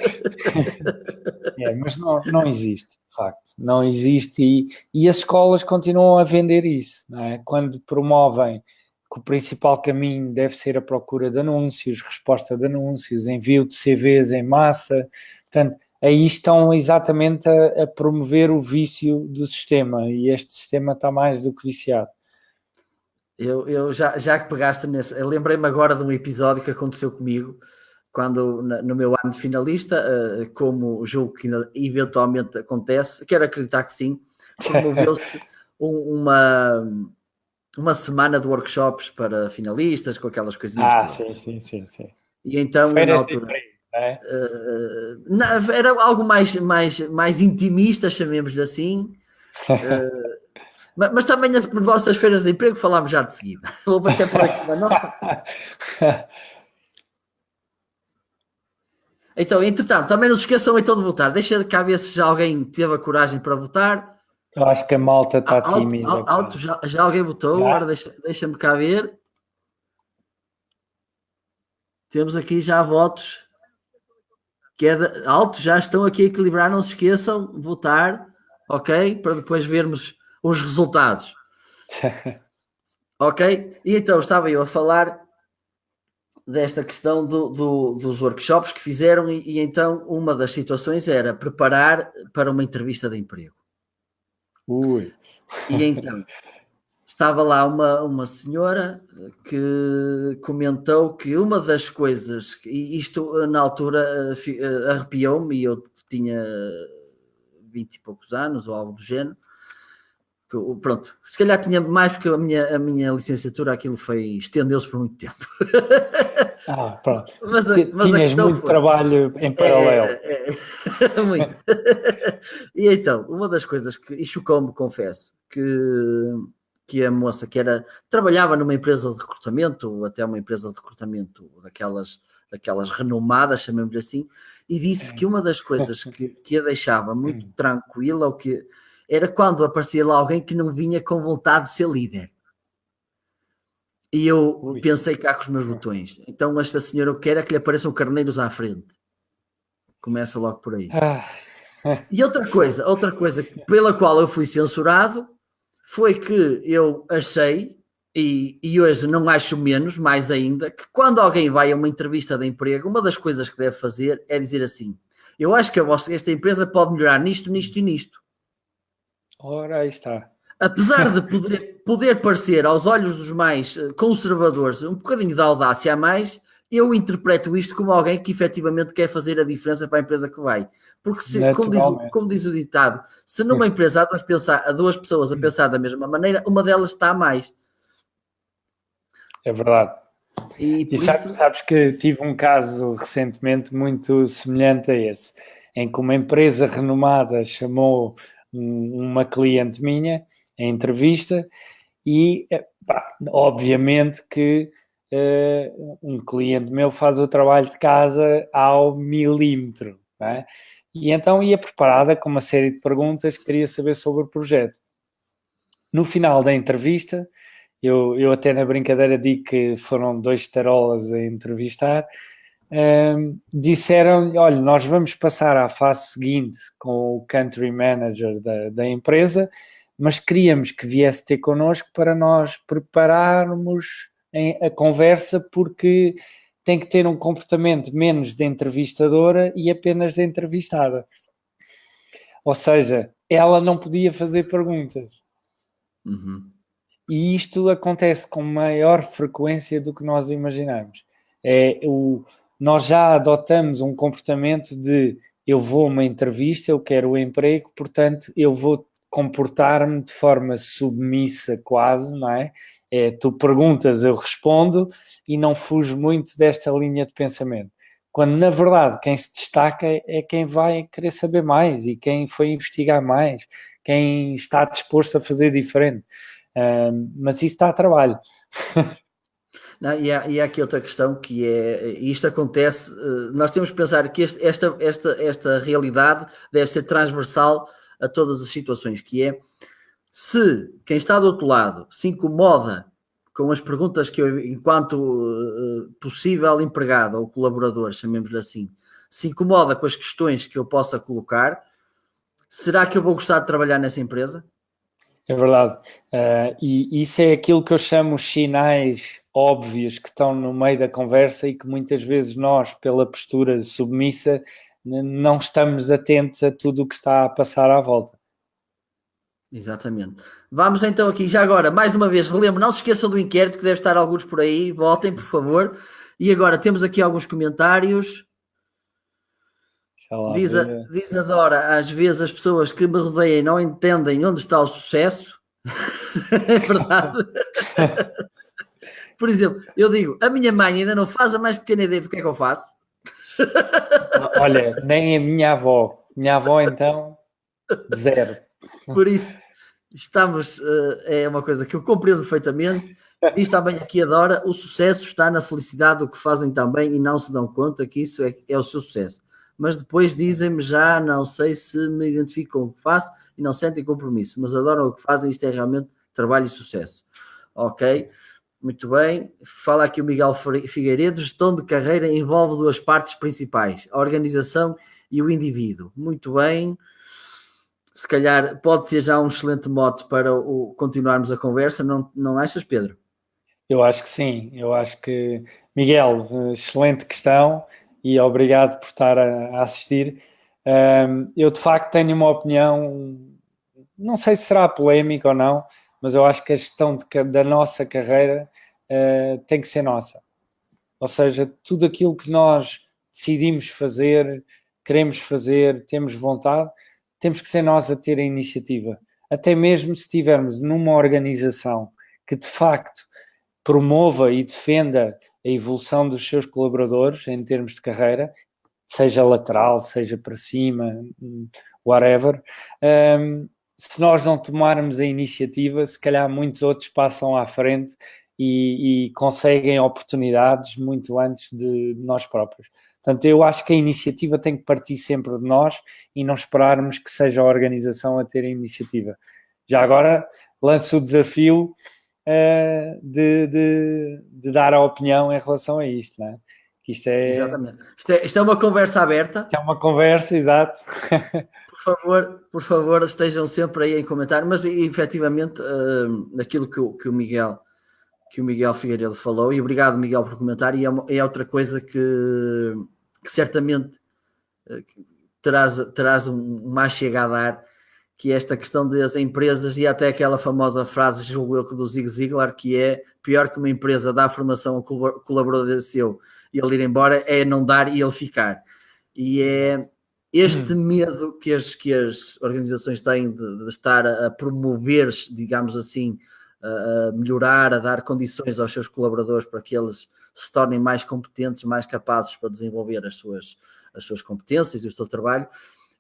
Mas não existe, de facto. Não existe e as escolas continuam a vender isso, não é? Quando promovem que o principal caminho deve ser a procura de anúncios, resposta de anúncios, envio de CVs em massa. Portanto, aí estão exatamente a promover o vício do sistema e este sistema está mais do que viciado. Eu já que pegaste nesse, eu lembrei-me agora de um episódio que aconteceu comigo quando no meu ano de finalista, como julgo que eventualmente acontece, quero acreditar que sim, promoveu-se uma semana de workshops para finalistas, com aquelas coisinhas todas. Sim. E então, na altura, era algo mais intimista, chamemos-lhe assim, mas também as propostas das feiras de emprego falámos já de seguida. Vou bater por aqui na nota. Então, entretanto, também não se esqueçam então de votar. Deixa de cá ver se já alguém teve a coragem para votar. Eu acho que a malta está tímida. Já alguém votou, já? Agora deixa-me cá ver. Temos aqui já votos. Alto, já estão aqui a equilibrar, não se esqueçam de votar, ok? Para depois vermos os resultados. Ok? E então estava eu a falar desta questão dos workshops que fizeram e então uma das situações era preparar para uma entrevista de emprego. Ui. E então estava lá uma senhora que comentou que uma das coisas, e isto na altura arrepiou-me, e eu tinha 20 e poucos anos ou algo do género, que, pronto, se calhar tinha mais porque a minha licenciatura aquilo estendeu-se por muito tempo. Pronto. Mas tinhas muito trabalho em paralelo. Muito. E então, uma das coisas que chocou-me, confesso, que a moça trabalhava numa empresa de recrutamento, até uma empresa de recrutamento daquelas renomadas, chamemos-lhe assim, e disse que uma das coisas que a deixava muito tranquila era quando aparecia lá alguém que não vinha com vontade de ser líder. E eu pensei cá com os meus botões. Então esta senhora, eu quero é que lhe apareçam carneiros à frente. Começa logo por aí. E outra coisa pela qual eu fui censurado foi que eu achei, e hoje não acho menos, mais ainda, que quando alguém vai a uma entrevista de emprego, uma das coisas que deve fazer é dizer assim: eu acho que esta empresa pode melhorar nisto, nisto e nisto. Ora, aí está. Apesar de poder parecer aos olhos dos mais conservadores um bocadinho de audácia a mais, eu interpreto isto como alguém que efetivamente quer fazer a diferença para a empresa que vai. Porque, como diz o ditado, se numa empresa há duas pessoas a pensar da mesma maneira, uma delas está a mais. É verdade. E sabes que tive um caso recentemente muito semelhante a esse, em que uma empresa renomada chamou uma cliente minha em entrevista e, obviamente que um cliente meu faz o trabalho de casa ao milímetro, não é? E então ia preparada com uma série de perguntas, queria saber sobre o projeto. No final da entrevista, eu até na brincadeira digo que foram 2 tarolas a entrevistar, disseram-lhe, olha, nós vamos passar à fase seguinte com o country manager da empresa, mas queríamos que viesse ter connosco para nós prepararmos a conversa, porque tem que ter um comportamento menos de entrevistadora e apenas de entrevistada. Ou seja, ela não podia fazer perguntas. Uhum. E isto acontece com maior frequência do que nós imaginamos. Nós já adotamos um comportamento de eu vou a uma entrevista, eu quero o emprego, portanto eu vou comportar-me de forma submissa quase, não é? Tu perguntas, eu respondo e não fujo muito desta linha de pensamento. Quando, na verdade, quem se destaca é quem vai querer saber mais e quem foi investigar mais, quem está disposto a fazer diferente. Mas isso dá trabalho. Não, e há aqui outra questão que isto acontece, nós temos que pensar que esta realidade deve ser transversal a todas as situações, que é, se quem está do outro lado se incomoda com as perguntas que eu, enquanto possível empregado ou colaborador, chamemos-lhe assim, se incomoda com as questões que eu possa colocar, será que eu vou gostar de trabalhar nessa empresa? É verdade. E isso é aquilo que eu chamo os sinais óbvios que estão no meio da conversa e que muitas vezes nós, pela postura submissa, não estamos atentos a tudo o que está a passar à volta. Exatamente. Vamos então aqui, já agora, mais uma vez, relembro, não se esqueçam do inquérito, que deve estar alguns por aí, votem, por favor. E agora, temos aqui alguns comentários. Diz a Dora, às vezes as pessoas que me rodeiam não entendem onde está o sucesso. É verdade. Por exemplo, eu digo, a minha mãe ainda não faz a mais pequena ideia do que é que eu faço. Olha, nem a minha avó. Minha avó, então, zero. Por isso, estamos, é uma coisa que eu compreendo perfeitamente. Diz também aqui a Dora, o sucesso está na felicidade do que fazem também e não se dão conta que isso é o seu sucesso. Mas depois dizem-me já, não sei se me identificam com o que faço e não sentem compromisso, mas adoram o que fazem, isto é realmente trabalho e sucesso. Ok, muito bem. Fala aqui o Miguel Figueiredo, gestão de carreira envolve duas partes principais, a organização e o indivíduo. Muito bem. Se calhar pode ser já um excelente mote para continuarmos a conversa, não achas, Pedro? Eu acho que sim, eu acho que, Miguel, excelente questão e obrigado por estar a assistir. Eu de facto tenho uma opinião, não sei se será polémica ou não, mas eu acho que a gestão da nossa carreira tem que ser nossa. Ou seja, tudo aquilo que nós decidimos fazer, queremos fazer, temos vontade, temos que ser nós a ter a iniciativa. Até mesmo se estivermos numa organização que de facto promova e defenda a evolução dos seus colaboradores em termos de carreira, seja lateral, seja para cima, whatever, se nós não tomarmos a iniciativa, se calhar muitos outros passam à frente e conseguem oportunidades muito antes de nós próprios. Portanto, eu acho que a iniciativa tem que partir sempre de nós e não esperarmos que seja a organização a ter a iniciativa. Já agora, lanço o desafio de dar a opinião em relação a isto, não é? Que isto é... Exatamente. Isto é uma conversa aberta. Isto é uma conversa, exato. Por favor, estejam sempre aí em comentário, mas efetivamente aquilo que o Miguel Figueiredo falou, e obrigado, Miguel, por comentar, e é outra coisa que certamente terás mais chega a dar, que é esta questão das empresas e até aquela famosa frase, julgo eu, do Zig Ziglar, que é pior que uma empresa dar formação a colaborador seu e ele ir embora é não dar e ele ficar. E é este medo que as organizações têm de estar a promover, digamos assim, a melhorar, a dar condições aos seus colaboradores para que eles se tornem mais competentes, mais capazes para desenvolver as suas competências e o seu trabalho,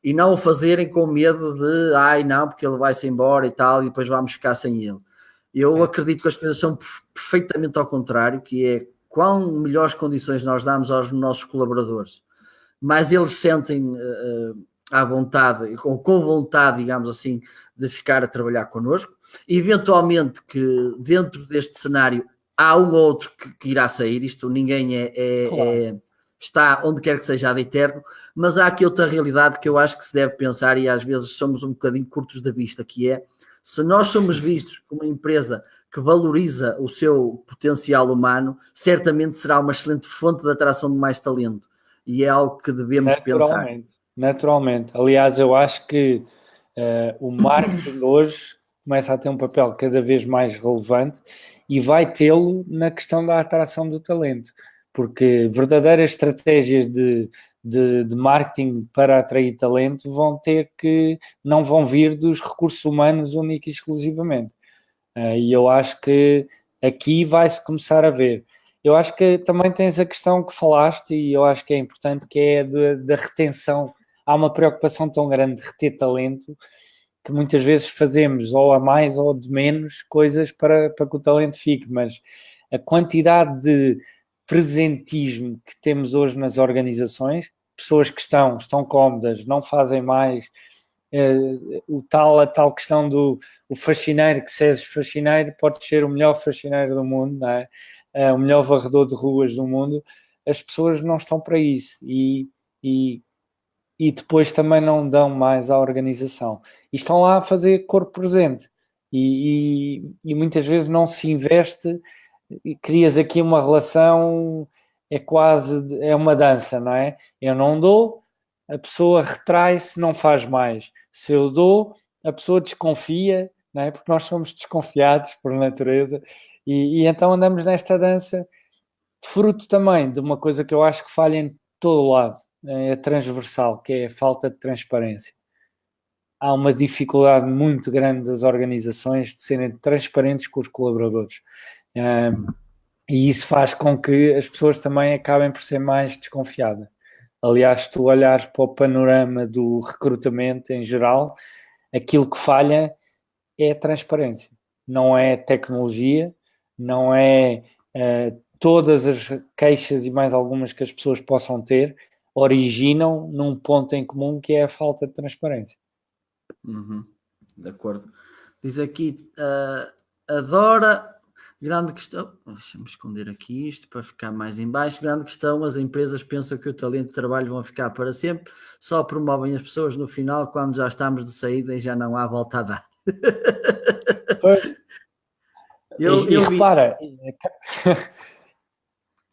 e não o fazerem com medo de, não, porque ele vai-se embora e tal, e depois vamos ficar sem ele. Eu acredito que as coisas são perfeitamente ao contrário, que é quão melhores condições nós damos aos nossos colaboradores, mas eles sentem à vontade, com vontade, digamos assim, de ficar a trabalhar connosco. Eventualmente que dentro deste cenário há um ou outro que irá sair, isto ninguém está onde quer que seja ad eterno, mas há aqui outra realidade que eu acho que se deve pensar e às vezes somos um bocadinho curtos da vista, que é, se nós somos vistos como uma empresa que valoriza o seu potencial humano, certamente será uma excelente fonte de atração de mais talento, e é algo que devemos pensar. Naturalmente. Aliás, eu acho que o marketing hoje começa a ter um papel cada vez mais relevante e vai tê-lo na questão da atração do talento, porque verdadeiras estratégias de marketing para atrair talento não vão vir dos recursos humanos única e exclusivamente. E eu acho que aqui vai-se começar a ver. Eu acho que também tens a questão que falaste e eu acho que é importante, que é da retenção. Há uma preocupação tão grande de reter talento que muitas vezes fazemos ou a mais ou de menos coisas para que o talento fique, mas a quantidade de presentismo que temos hoje nas organizações, pessoas que estão cómodas, não fazem mais, a tal questão do o faxineiro, que se és faxineiro, podes ser o melhor faxineiro do mundo, não é? O melhor varredor de ruas do mundo. As pessoas não estão para isso e depois também não dão mais à organização. E estão lá a fazer corpo presente. E muitas vezes não se investe, e crias aqui uma relação, é uma dança, não é? Eu não dou, a pessoa retrai-se, não faz mais. Se eu dou, a pessoa desconfia, não é? Porque nós somos desconfiados por natureza, e então andamos nesta dança, fruto também de uma coisa que eu acho que falha em todo o lado, é transversal, que é a falta de transparência. Há uma dificuldade muito grande das organizações de serem transparentes com os colaboradores. E isso faz com que as pessoas também acabem por ser mais desconfiadas. Aliás, se tu olhares para o panorama do recrutamento em geral, aquilo que falha é a transparência. Não é tecnologia, não é todas as queixas e mais algumas que as pessoas possam ter originam num ponto em comum que é a falta de transparência. De acordo. Diz aqui, adora, grande questão, deixa-me esconder aqui isto para ficar mais em baixo, grande questão, as empresas pensam que o talento de trabalho vão ficar para sempre, só promovem as pessoas no final quando já estamos de saída e já não há volta a dar. Pois. E repara,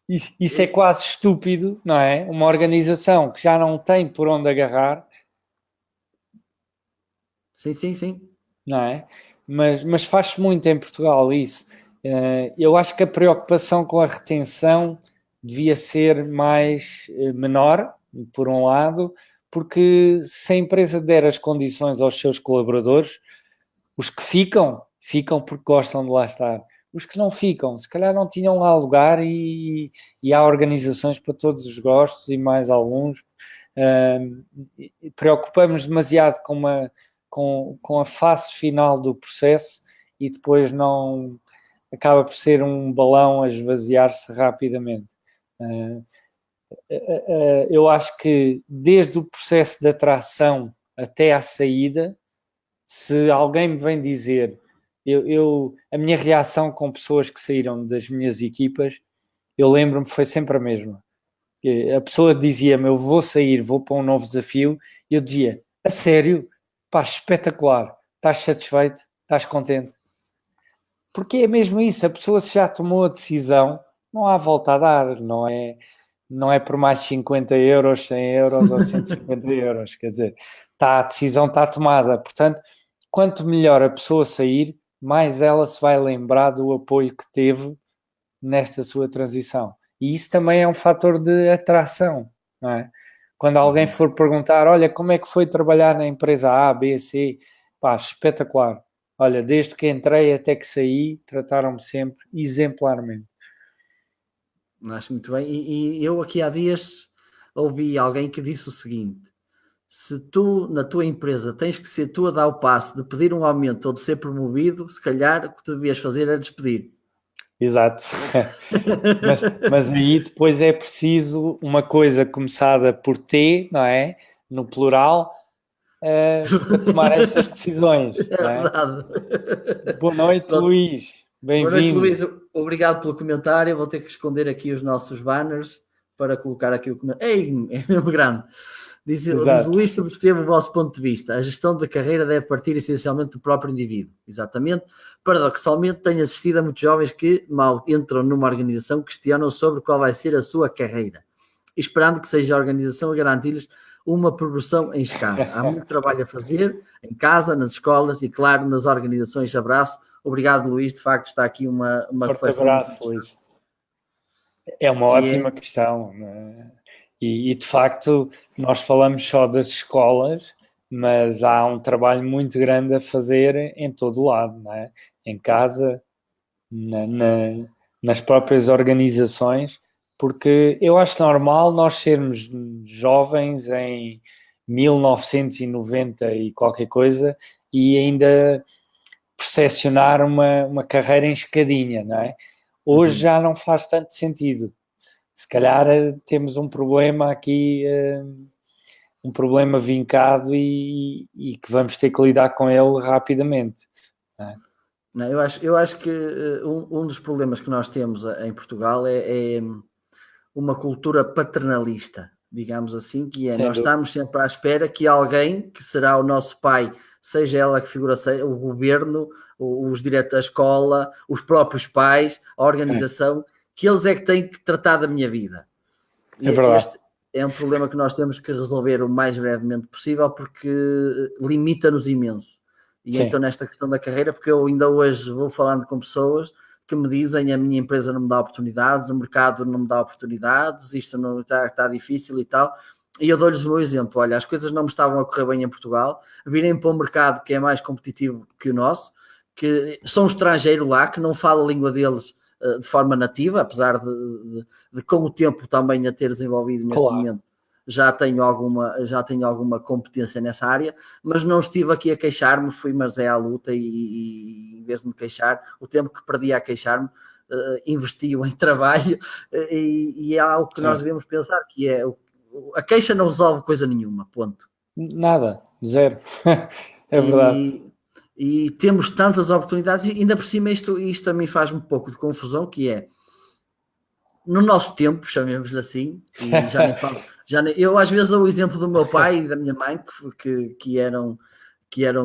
isso é quase estúpido, não é? Uma organização que já não tem por onde agarrar. Sim. Não é? Mas faz-se muito em Portugal isso. Eu acho que a preocupação com a retenção devia ser menor, por um lado, porque se a empresa der as condições aos seus colaboradores, os que ficam porque gostam de lá estar. Os que não ficam, se calhar não tinham lá lugar e há organizações para todos os gostos e mais alguns. Preocupamos demasiado com a fase final do processo e depois não acaba por ser um balão a esvaziar-se rapidamente. Eu acho que desde o processo de atração até à saída, se alguém me vem dizer, a minha reação com pessoas que saíram das minhas equipas, eu lembro-me, foi sempre a mesma. A pessoa dizia-me, eu vou sair, vou para um novo desafio, e eu dizia, a sério? Pá, espetacular, estás satisfeito, estás contente, porque é mesmo isso, a pessoa se já tomou a decisão, não há volta a dar, não é por mais 50 euros, 100 euros ou 150 euros, quer dizer, a decisão está tomada, portanto, quanto melhor a pessoa sair, mais ela se vai lembrar do apoio que teve nesta sua transição, e isso também é um fator de atração, não é? Quando alguém for perguntar, olha, como é que foi trabalhar na empresa A, B, C? Pá, espetacular. Olha, desde que entrei até que saí, trataram-me sempre exemplarmente. Acho muito bem. E eu aqui há dias ouvi alguém que disse o seguinte, se tu, na tua empresa, tens que ser tu a dar o passo de pedir um aumento ou de ser promovido, se calhar o que tu devias fazer é despedir. Exato. mas aí depois é preciso uma coisa começada por T, não é? No plural, para tomar essas decisões. É verdade. Boa noite, Luís. Bem-vindo. Boa noite, Luís. Obrigado pelo comentário. Vou ter que esconder aqui os nossos banners para colocar aqui o comentário. Ei, é mesmo grande. Diz o Luís, subscreva o vosso ponto de vista. A gestão da carreira deve partir essencialmente do próprio indivíduo. Exatamente. Paradoxalmente, tenho assistido a muitos jovens que, mal entram numa organização, questionam sobre qual vai ser a sua carreira, esperando que seja a organização a garantir-lhes uma progressão em escala. Há muito trabalho a fazer em casa, nas escolas e, claro, nas organizações. Abraço. Obrigado, Luís. De facto, está aqui uma reflexão. Abraço, Luís. É uma ótima questão, né? E de facto nós falamos só das escolas, mas há um trabalho muito grande a fazer em todo o lado, não é? Em casa, nas próprias organizações, porque eu acho normal nós sermos jovens em 1990 e qualquer coisa e ainda percepcionar uma carreira em escadinha, não é? Hoje já não faz tanto sentido. Se calhar temos um problema aqui um problema vincado e que vamos ter que lidar com ele rapidamente. Não, eu acho que um dos problemas que nós temos em Portugal é uma cultura paternalista, digamos assim, que é, nós estamos sempre à espera que alguém, que será o nosso pai, seja ela que figura, seja o governo, os diretores da escola, os próprios pais, a organização, que eles é que têm que tratar da minha vida. É verdade. Este é um problema que nós temos que resolver o mais brevemente possível, porque limita-nos imenso. E então nesta questão da carreira, porque eu ainda hoje vou falando com pessoas que me dizem: a minha empresa não me dá oportunidades, o mercado não me dá oportunidades, isto não está difícil e tal. E eu dou-lhes o meu exemplo: olha, as coisas não me estavam a correr bem em Portugal, virem para um mercado que é mais competitivo que o nosso, que são estrangeiro lá, que não fala a língua deles de forma nativa, apesar de com o tempo também a ter desenvolvido neste momento, já tenho alguma competência nessa área, mas não estive aqui a queixar-me, fui mas à luta e em vez de me queixar, o tempo que perdi a queixar-me, investi-o em trabalho, e é algo que nós devemos pensar, que é a queixa não resolve coisa nenhuma, ponto. Nada, zero. É verdade. E temos tantas oportunidades, e ainda por cima isto a mim faz-me um pouco de confusão, que é, no nosso tempo, chamemos-lhe assim, e já nem falo, eu às vezes dou o exemplo do meu pai e da minha mãe, que eram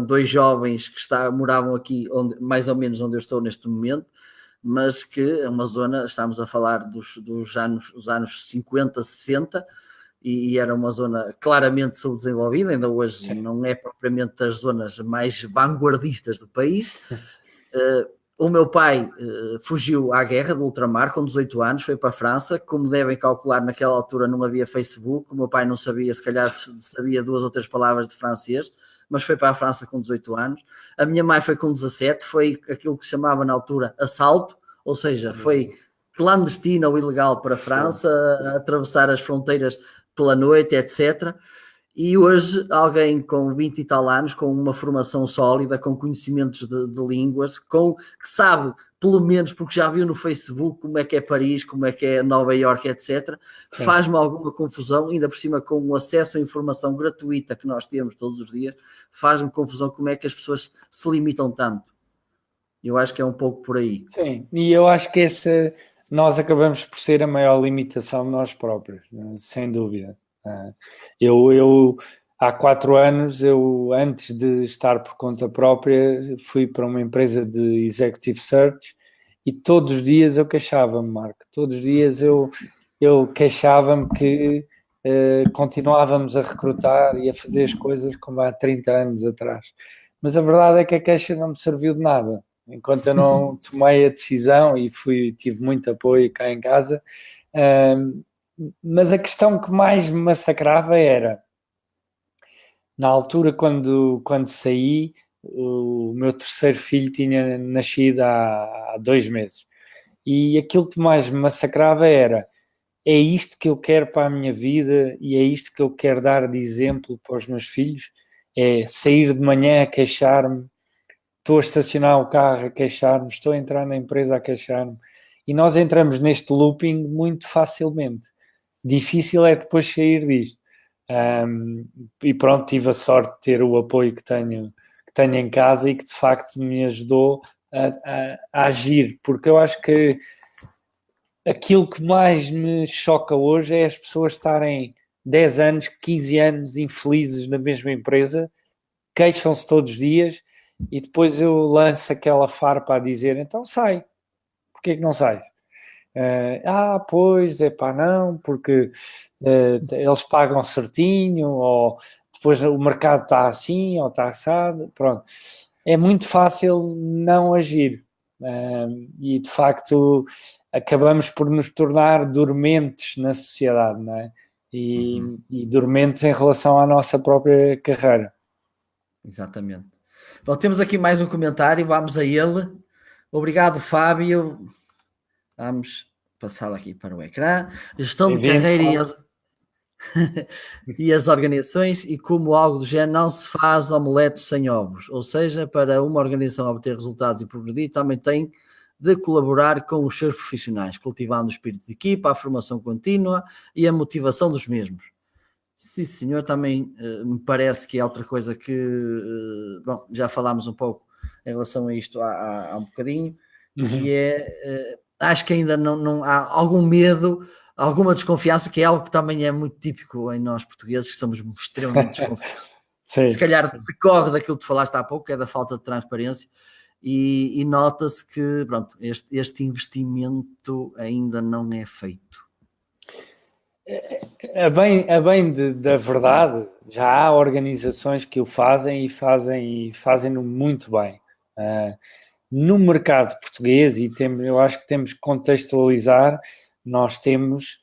dois jovens que moravam aqui, mais ou menos onde eu estou neste momento, mas que é uma zona, estamos a falar dos anos 50, 60, e era uma zona claramente subdesenvolvida, ainda hoje não é propriamente das zonas mais vanguardistas do país. O meu pai fugiu à guerra do ultramar com 18 anos, foi para a França. Como devem calcular, naquela altura não havia Facebook, o meu pai não sabia, se calhar sabia 2 ou 3 palavras de francês, mas foi para a França com 18 anos. A minha mãe foi com 17, foi aquilo que se chamava na altura assalto, ou seja, foi clandestino ou ilegal para a França, a atravessar as fronteiras pela noite, etc. E hoje alguém com 20 e tal anos, com uma formação sólida, com conhecimentos de línguas, que sabe, pelo menos porque já viu no Facebook como é que é Paris, como é que é Nova Iorque, etc., faz-me alguma confusão, ainda por cima com o acesso à informação gratuita que nós temos todos os dias, faz-me confusão como é que as pessoas se limitam tanto. Eu acho que é um pouco por aí. Sim, e eu acho que nós acabamos por ser a maior limitação de nós próprios, sem dúvida. Eu há 4 anos, antes de estar por conta própria, fui para uma empresa de executive search e todos os dias eu queixava-me, Marco. Todos os dias eu queixava-me que continuávamos a recrutar e a fazer as coisas como há 30 anos atrás. Mas a verdade é que a queixa não me serviu de nada. Enquanto eu não tomei a decisão e tive muito apoio cá em casa, mas a questão que mais me massacrava era, na altura quando saí, o meu terceiro filho tinha nascido há 2 meses, e aquilo que mais me massacrava era: é isto que eu quero para a minha vida e é isto que eu quero dar de exemplo para os meus filhos? É sair de manhã a queixar-me, estou a estacionar o carro a queixar-me, estou a entrar na empresa a queixar-me, e nós entramos neste looping muito facilmente. Difícil é depois sair disto. E pronto, tive a sorte de ter o apoio que tenho em casa e que de facto me ajudou a agir, porque eu acho que aquilo que mais me choca hoje é as pessoas estarem 10 anos, 15 anos infelizes na mesma empresa, queixam-se todos os dias, e depois eu lanço aquela farpa a dizer: então sai, porquê que não sais? Pois, não, porque eles pagam certinho, ou depois o mercado está assim, ou está assado, pronto. É muito fácil não agir, e de facto acabamos por nos tornar dormentes na sociedade, não é? E dormentes em relação à nossa própria carreira. Exatamente. Bom, temos aqui mais um comentário, vamos a ele. Obrigado, Fábio. Vamos passar aqui para o ecrã. Gestão de carreira e as organizações, e como algo do género, não se faz omeletes sem ovos. Ou seja, para uma organização obter resultados e progredir, também tem de colaborar com os seus profissionais, cultivando o espírito de equipa, a formação contínua e a motivação dos mesmos. Sim, senhor, também me parece que é outra coisa que, bom, já falámos um pouco em relação a isto há um bocadinho, que é, acho que ainda não há algum medo, alguma desconfiança, que é algo que também é muito típico em nós portugueses, que somos extremamente desconfiados. Sim. Se calhar decorre daquilo que tu falaste há pouco, que é da falta de transparência, e nota-se que, pronto, este investimento ainda não é feito. A bem da verdade, já há organizações que o fazem e fazem-no muito bem. No mercado português, eu acho que temos que contextualizar, nós temos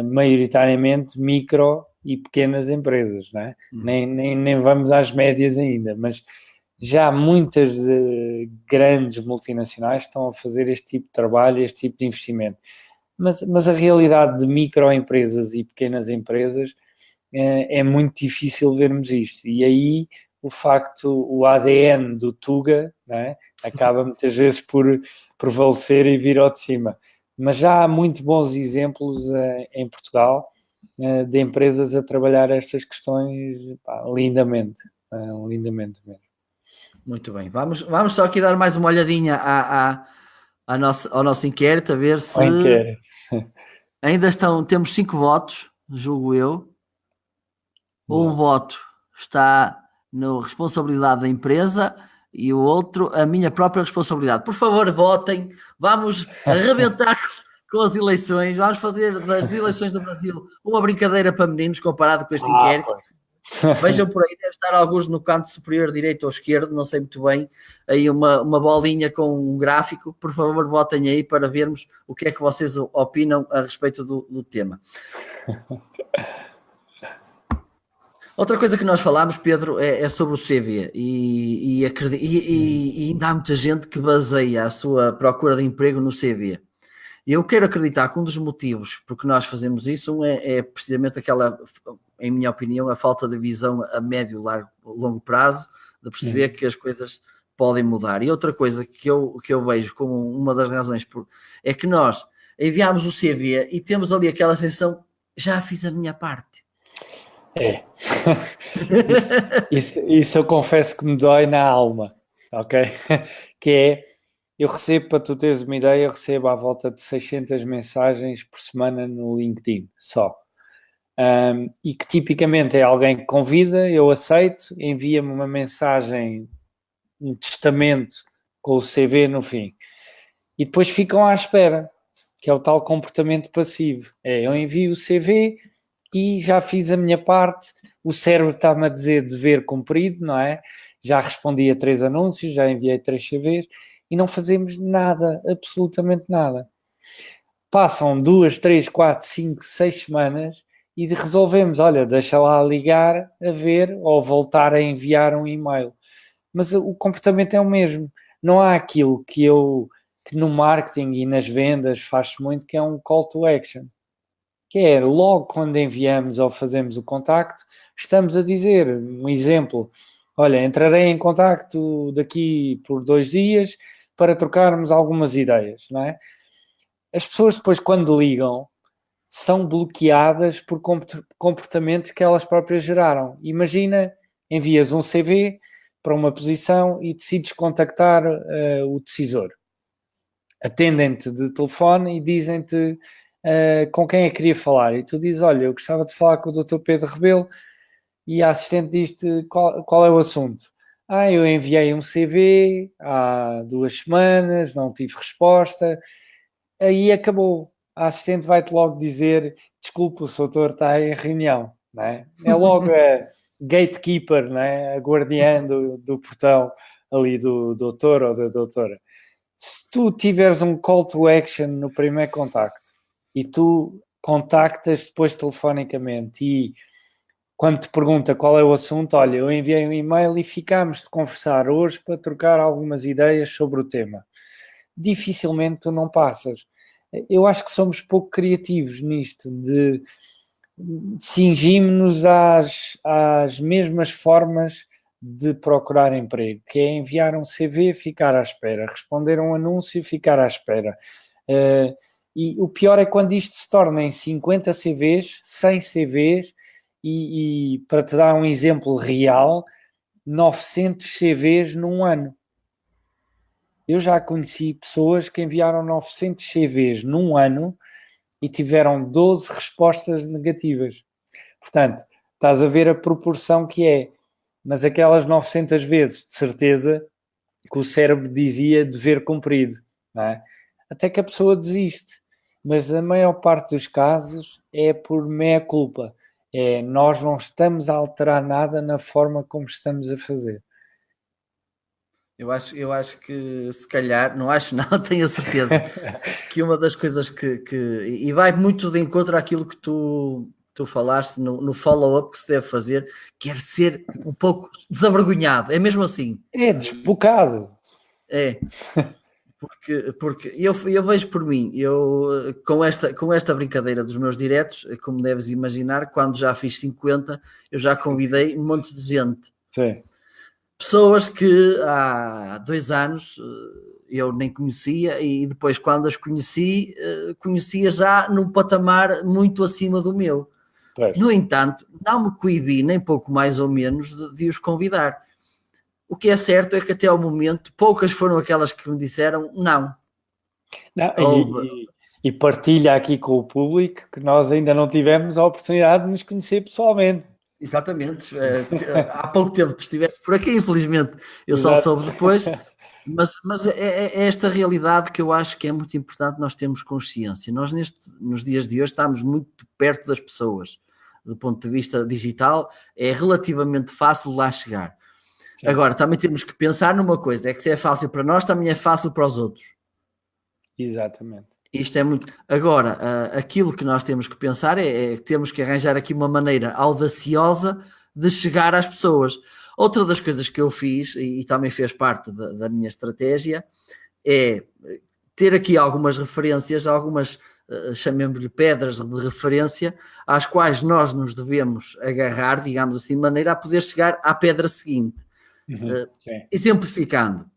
maioritariamente micro e pequenas empresas, não é? Nem vamos às médias ainda, mas já muitas grandes multinacionais estão a fazer este tipo de trabalho, este tipo de investimento. Mas a realidade de microempresas e pequenas empresas é muito difícil vermos isto. E aí o facto, o ADN do Tuga, né, acaba muitas vezes por prevalecer e vir ao de cima. Mas já há muito bons exemplos em Portugal de empresas a trabalhar estas questões lindamente, lindamente mesmo. Muito bem, vamos só aqui dar mais uma olhadinha ao nosso inquérito, a ver se ainda temos 5 votos, julgo eu. Um voto está na responsabilidade da empresa e o outro a minha própria responsabilidade. Por favor, votem, vamos arrebentar com as eleições, vamos fazer das eleições do Brasil uma brincadeira para meninos comparado com este inquérito. Vejam por aí, deve estar alguns no canto superior direito ou esquerdo, não sei muito bem, aí uma bolinha com um gráfico. Por favor, votem aí para vermos o que é que vocês opinam a respeito do tema. Outra coisa que nós falámos, Pedro, é sobre o CV e ainda há muita gente que baseia a sua procura de emprego no CV. Eu quero acreditar que um dos motivos por que nós fazemos isso é precisamente aquela, em minha opinião, a falta de visão a médio, longo prazo, de perceber que as coisas podem mudar. E outra coisa que eu vejo como uma das razões é que nós enviamos o CV e temos ali aquela sensação, já fiz a minha parte. É. Isso eu confesso que me dói na alma, ok? Que é, eu recebo, para tu teres uma ideia, eu recebo à volta de 600 mensagens por semana no LinkedIn, só. E que tipicamente é alguém que convida, eu aceito, envia-me uma mensagem, um testamento com o CV no fim. E depois ficam à espera, que é o tal comportamento passivo. Eu envio o CV e já fiz a minha parte, o cérebro está-me a dizer dever cumprido, não é? Já respondi a 3 anúncios, já enviei 3 CVs e não fazemos nada, absolutamente nada. Passam 2, 3, 4, 5, 6 semanas e resolvemos, olha, deixa lá ligar a ver ou voltar a enviar um e-mail. Mas o comportamento é o mesmo. Não há aquilo que no marketing e nas vendas faz-se muito, que é um call to action. Que é logo quando enviamos ou fazemos o contacto, estamos a dizer, um exemplo, olha, entrarei em contacto daqui por 2 dias para trocarmos algumas ideias, não é? As pessoas depois, quando ligam, são bloqueadas por comportamentos que elas próprias geraram. Imagina, envias um CV para uma posição e decides contactar o decisor. Atendem-te de telefone e dizem-te com quem é que queria falar. E tu dizes, olha, eu gostava de falar com o Dr. Pedro Rebelo, e a assistente diz-te qual é o assunto. Eu enviei um CV há 2 semanas, não tive resposta. Aí acabou. A assistente vai-te logo dizer, desculpa, o doutor está em reunião. Não é? É logo a gatekeeper, não é? A guardiã do portão ali do doutor ou da doutora. Se tu tiveres um call to action no primeiro contacto e tu contactas depois telefonicamente e quando te pergunta qual é o assunto, olha, eu enviei um e-mail e ficámos de conversar hoje para trocar algumas ideias sobre o tema. Dificilmente tu não passas. Eu acho que somos pouco criativos nisto, de cingimos-nos às mesmas formas de procurar emprego, que é enviar um CV, ficar à espera, responder a um anúncio, ficar à espera. E o pior é quando isto se torna em 50 CVs, 100 CVs, e para te dar um exemplo real, 900 CVs num ano. Eu já conheci pessoas que enviaram 900 CVs num ano e tiveram 12 respostas negativas. Portanto, estás a ver a proporção que é. Mas aquelas 900 vezes, de certeza, que o cérebro dizia dever cumprido, não é? Até que a pessoa desiste. Mas a maior parte dos casos é por meia-culpa. Nós não estamos a alterar nada na forma como estamos a fazer. Eu acho que se calhar, não acho não, tenho a certeza que uma das coisas e vai muito de encontro àquilo que tu falaste no follow-up que se deve fazer, quer ser um pouco desavergonhado, é mesmo assim. É desbocado. É, porque eu vejo por mim, com esta brincadeira dos meus diretos, como deves imaginar, quando já fiz 50, eu já convidei um monte de gente. Sim. Pessoas que há 2 anos eu nem conhecia e depois quando as conheci, conhecia já num patamar muito acima do meu. Pois. No entanto, não me coibi nem pouco mais ou menos de os convidar. O que é certo é que até ao momento poucas foram aquelas que me disseram não. E partilha aqui com o público que nós ainda não tivemos a oportunidade de nos conhecer pessoalmente. Exatamente. Há pouco tempo tu estiveste por aqui, infelizmente eu só soube depois, mas é esta realidade que eu acho que é muito importante nós termos consciência. Nós nos dias de hoje estamos muito perto das pessoas, do ponto de vista digital, é relativamente fácil lá chegar. Sim. Agora, também temos que pensar numa coisa, é que se é fácil para nós, também é fácil para os outros. Exatamente. Isto é muito... Agora, aquilo que nós temos que pensar é que temos que arranjar aqui uma maneira audaciosa de chegar às pessoas. Outra das coisas que eu fiz, e também fez parte da minha estratégia, é ter aqui algumas referências, algumas, chamemos-lhe pedras de referência, às quais nós nos devemos agarrar, digamos assim, de maneira a poder chegar à pedra seguinte. Exemplificando.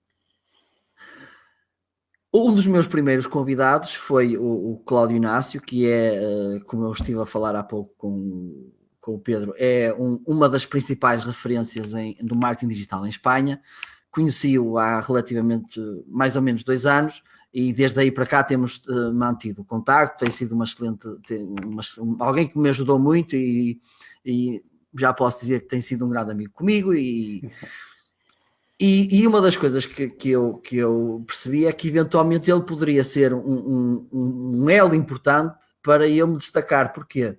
Um dos meus primeiros convidados foi o Cláudio Inácio, que é, como eu estive a falar há pouco com o Pedro, é uma das principais referências do marketing digital em Espanha. Conheci-o há relativamente mais ou menos 2 anos e desde aí para cá temos mantido contacto. Tem sido uma excelente, alguém que me ajudou muito e já posso dizer que tem sido um grande amigo comigo e uma das coisas que eu percebi é que eventualmente ele poderia ser um elo importante para eu me destacar. Porquê?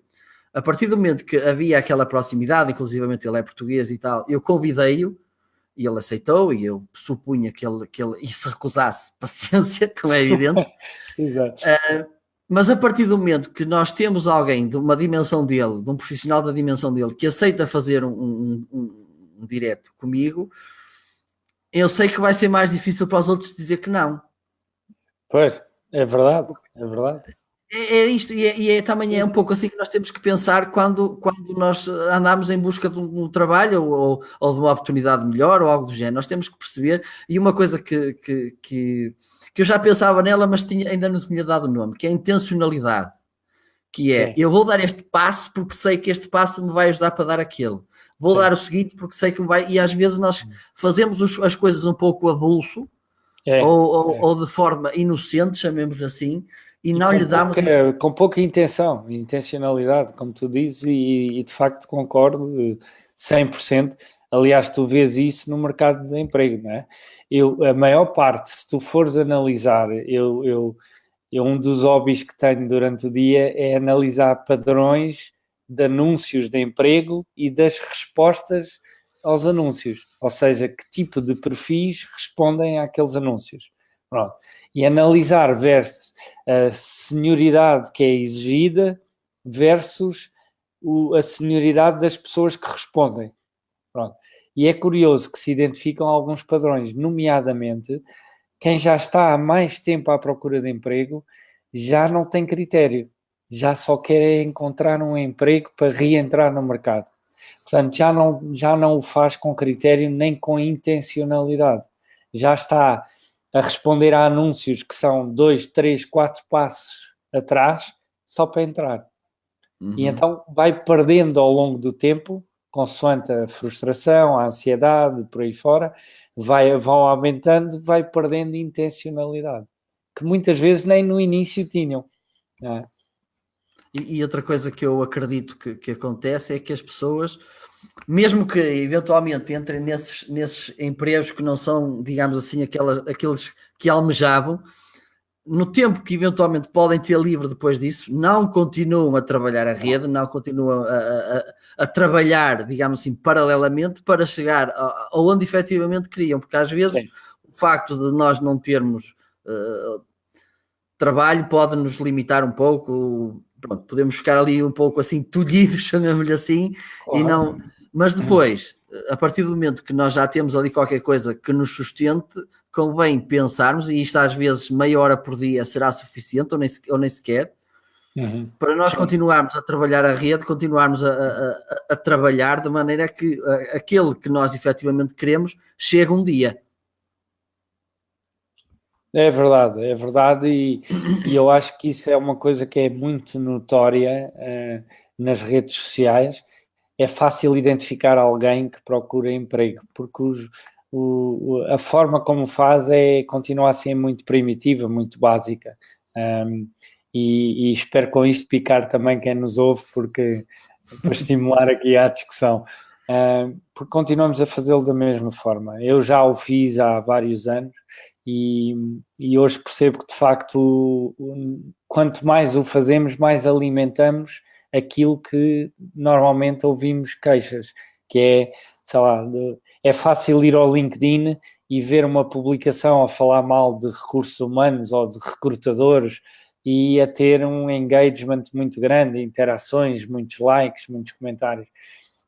A partir do momento que havia aquela proximidade, inclusivamente ele é português e tal, eu convidei-o e ele aceitou e eu supunha que ele e se recusasse, paciência, como é evidente. Exato. Mas a partir do momento que nós temos alguém de uma dimensão dele, de um profissional da dimensão dele, que aceita fazer um direto comigo, eu sei que vai ser mais difícil para os outros dizer que não. Pois, é verdade, é verdade. É isto, e também é um pouco assim que nós temos que pensar quando nós andamos em busca de um trabalho ou de uma oportunidade melhor ou algo do género. Nós temos que perceber, e uma coisa que eu já pensava nela, mas ainda não tinha dado o nome, que é a intencionalidade. Que é, eu vou dar este passo porque sei que este passo me vai ajudar para dar aquele. Vou dar o seguinte porque sei que me vai... E às vezes nós fazemos as coisas um pouco a bolso ou de forma inocente, chamemos assim, e não lhe damos... Com pouca intencionalidade, como tu dizes, e de facto concordo 100%. Aliás, tu vês isso no mercado de emprego, não é? A maior parte, se tu fores analisar, um dos hobbies que tenho durante o dia é analisar padrões de anúncios de emprego e das respostas aos anúncios, ou seja, que tipo de perfis respondem àqueles anúncios. Pronto. E analisar versus a senioridade que é exigida versus a senioridade das pessoas que respondem. Pronto. E é curioso que se identificam alguns padrões, nomeadamente quem já está há mais tempo à procura de emprego já não tem critério, já só quer encontrar um emprego para reentrar no mercado. Portanto, já não o faz com critério nem com intencionalidade. Já está a responder a anúncios que são 2, 3, 4 passos atrás só para entrar. E então vai perdendo ao longo do tempo, consoante a frustração, a ansiedade, por aí fora, vão aumentando, vai perdendo intencionalidade, que muitas vezes nem no início tinham. Não é? E outra coisa que eu acredito que acontece é que as pessoas, mesmo que eventualmente entrem nesses empregos que não são, digamos assim, aqueles que almejavam, no tempo que eventualmente podem ter livre depois disso, não continuam a trabalhar a rede, não continuam a trabalhar, digamos assim, paralelamente para chegar aonde efetivamente queriam, porque às vezes Sim. o facto de nós não termos trabalho pode nos limitar um pouco, pronto, podemos ficar ali um pouco assim tolhidos, chamemos-lhe assim, claro. E não, mas depois, a partir do momento que nós já temos ali qualquer coisa que nos sustente, convém pensarmos, e isto às vezes meia hora por dia será suficiente, ou nem sequer, para nós continuarmos a trabalhar a rede, continuarmos a trabalhar de maneira que aquele que nós efetivamente queremos chegue um dia. É verdade, e eu acho que isso é uma coisa que é muito notória nas redes sociais. É fácil identificar alguém que procura emprego, porque a forma como faz continua a ser muito primitiva, muito básica. E espero com isto picar também quem nos ouve, porque para estimular aqui a discussão. Porque continuamos a fazê-lo da mesma forma. Eu já o fiz há vários anos e hoje percebo que, de facto, quanto mais o fazemos, mais alimentamos aquilo que normalmente ouvimos queixas, que é, sei lá, é fácil ir ao LinkedIn e ver uma publicação a falar mal de recursos humanos ou de recrutadores e a ter um engagement muito grande, interações, muitos likes, muitos comentários.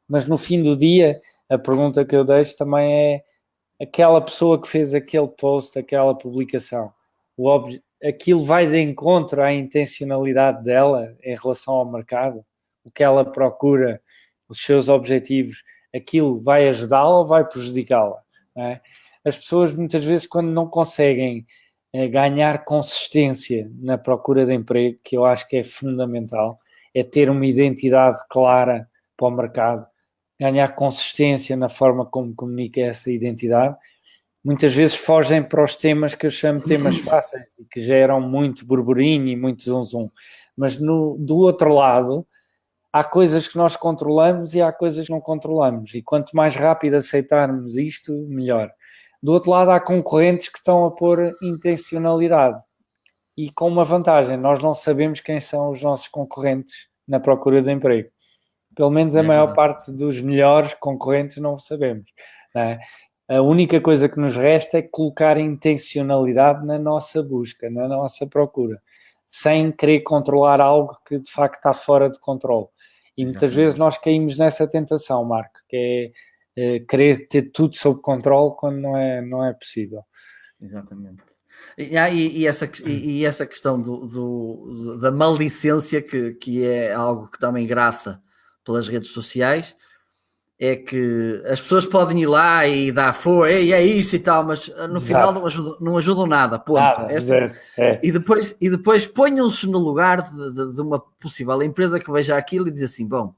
Mas no fim do dia, a pergunta que eu deixo também é aquela pessoa que fez aquele post, aquela publicação, aquilo vai de encontro à intencionalidade dela em relação ao mercado, o que ela procura, os seus objetivos, aquilo vai ajudá-la ou vai prejudicá-la? Não é? As pessoas muitas vezes, quando não conseguem ganhar consistência na procura de emprego, que eu acho que é fundamental, é ter uma identidade clara para o mercado, ganhar consistência na forma como comunica essa identidade, muitas vezes fogem para os temas que eu chamo de temas fáceis e que geram muito burburinho e muito zum-zum. Mas do outro lado, há coisas que nós controlamos e há coisas que não controlamos. E quanto mais rápido aceitarmos isto, melhor. Do outro lado, há concorrentes que estão a pôr intencionalidade. E com uma vantagem, nós não sabemos quem são os nossos concorrentes na procura de emprego. Pelo menos a maior parte dos melhores concorrentes não sabemos. Não é? A única coisa que nos resta é colocar intencionalidade na nossa busca, na nossa procura, sem querer controlar algo que de facto está fora de controle. E muitas vezes nós caímos nessa tentação, Marco, que é querer ter tudo sob controle quando não é possível. Exatamente. E essa questão da maledicência, que é algo que também graça pelas redes sociais, é que as pessoas podem ir lá e dar é isso e tal, mas no final não ajudam nada, ponto. Nada, E depois ponham-se no lugar de uma possível empresa que veja aquilo e diz assim, bom,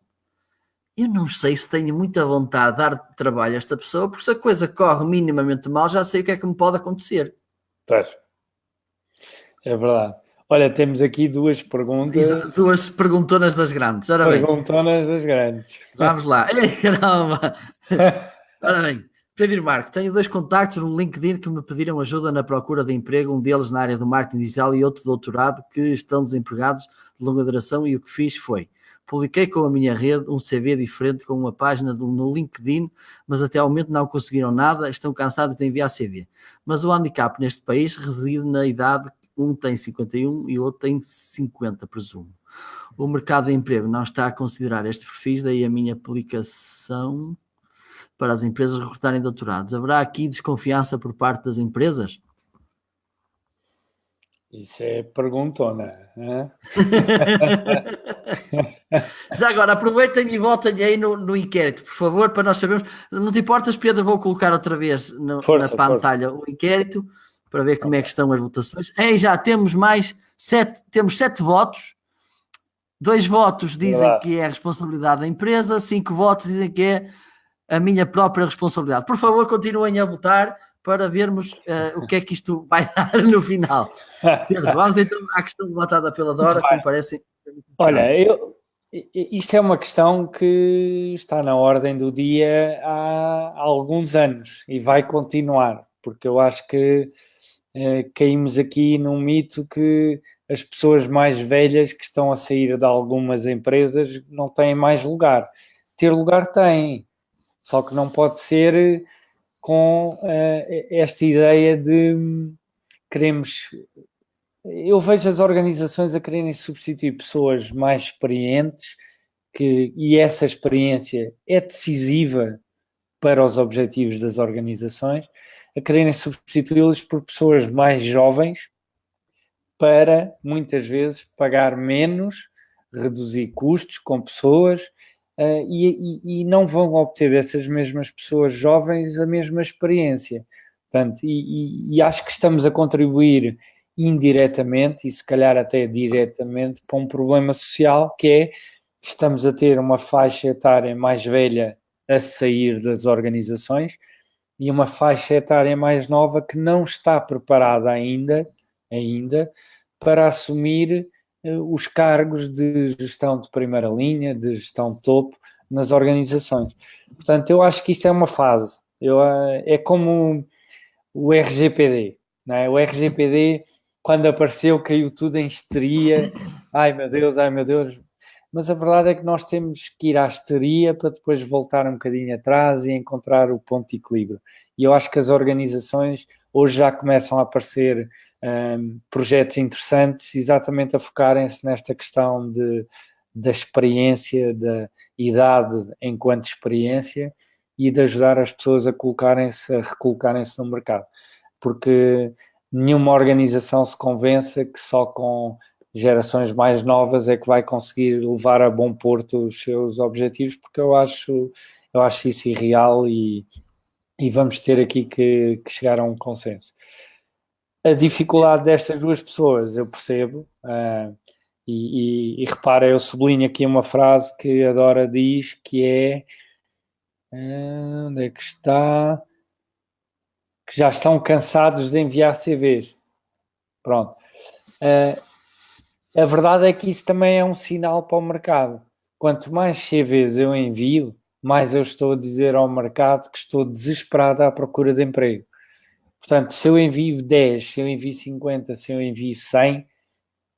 eu não sei se tenho muita vontade de dar trabalho a esta pessoa, porque se a coisa corre minimamente mal, já sei o que é que me pode acontecer. É verdade. Olha, temos aqui duas perguntas. Duas perguntonas das grandes. Ora bem. Perguntonas das grandes. Vamos lá. Ei, caramba! Ora bem, Pedro Marco, tenho 2 contactos no LinkedIn que me pediram ajuda na procura de emprego, um deles na área do marketing digital e outro doutorado, que estão desempregados de longa duração, e o que fiz foi, publiquei com a minha rede um CV diferente com uma página no LinkedIn, mas até ao momento não conseguiram nada, estão cansados de enviar CV. Mas o handicap neste país reside na idade, um tem 51 e o outro tem 50, presumo. O mercado de emprego não está a considerar estes perfis, daí a minha aplicação para as empresas recrutarem doutorados. Haverá aqui desconfiança por parte das empresas? Isso é perguntona. Já agora, aproveitem e voltem aí no inquérito, por favor, para nós sabermos. Não te importas, Pedro, vou colocar outra vez na pantalha o inquérito, para ver como é que estão as votações. Já temos 7 votos. 2 votos dizem que é a responsabilidade da empresa, 5 votos dizem que é a minha própria responsabilidade. Por favor, continuem a votar para vermos o que é que isto vai dar no final. Pedro, vamos então à questão levantada pela Dora, que me parece... Olha, isto é uma questão que está na ordem do dia há alguns anos e vai continuar, porque eu acho que caímos aqui num mito que as pessoas mais velhas que estão a sair de algumas empresas não têm mais lugar. Ter lugar têm, só que não pode ser com esta ideia de queremos... Eu vejo as organizações a quererem substituir pessoas mais experientes e essa experiência é decisiva para os objetivos das organizações, a quererem substituí-los por pessoas mais jovens para, muitas vezes, pagar menos, reduzir custos com pessoas e não vão obter dessas mesmas pessoas jovens a mesma experiência. Portanto, e acho que estamos a contribuir indiretamente e se calhar até diretamente para um problema social que é estamos a ter uma faixa etária mais velha a sair das organizações e uma faixa etária mais nova que não está preparada ainda para assumir os cargos de gestão de primeira linha, de gestão de topo nas organizações. Portanto, eu acho que isto é uma fase. É como o RGPD, não é? O RGPD, quando apareceu, caiu tudo em histeria. Ai meu Deus. Mas a verdade é que nós temos que ir à histeria para depois voltar um bocadinho atrás e encontrar o ponto de equilíbrio. E eu acho que as organizações hoje já começam a aparecer projetos interessantes exatamente a focarem-se nesta questão da experiência, da idade enquanto experiência e de ajudar as pessoas a recolocarem-se no mercado. Porque nenhuma organização se convença que só com gerações mais novas é que vai conseguir levar a bom porto os seus objetivos, porque eu acho isso irreal e vamos ter aqui que chegar a um consenso. A dificuldade destas duas pessoas eu percebo e repara, eu sublinho aqui uma frase que a Dora diz que é onde é que está? Que já estão cansados de enviar CVs. Pronto. A verdade é que isso também é um sinal para o mercado. Quanto mais CVs eu envio, mais eu estou a dizer ao mercado que estou desesperado à procura de emprego. Portanto, se eu envio 10, se eu envio 50, se eu envio 100,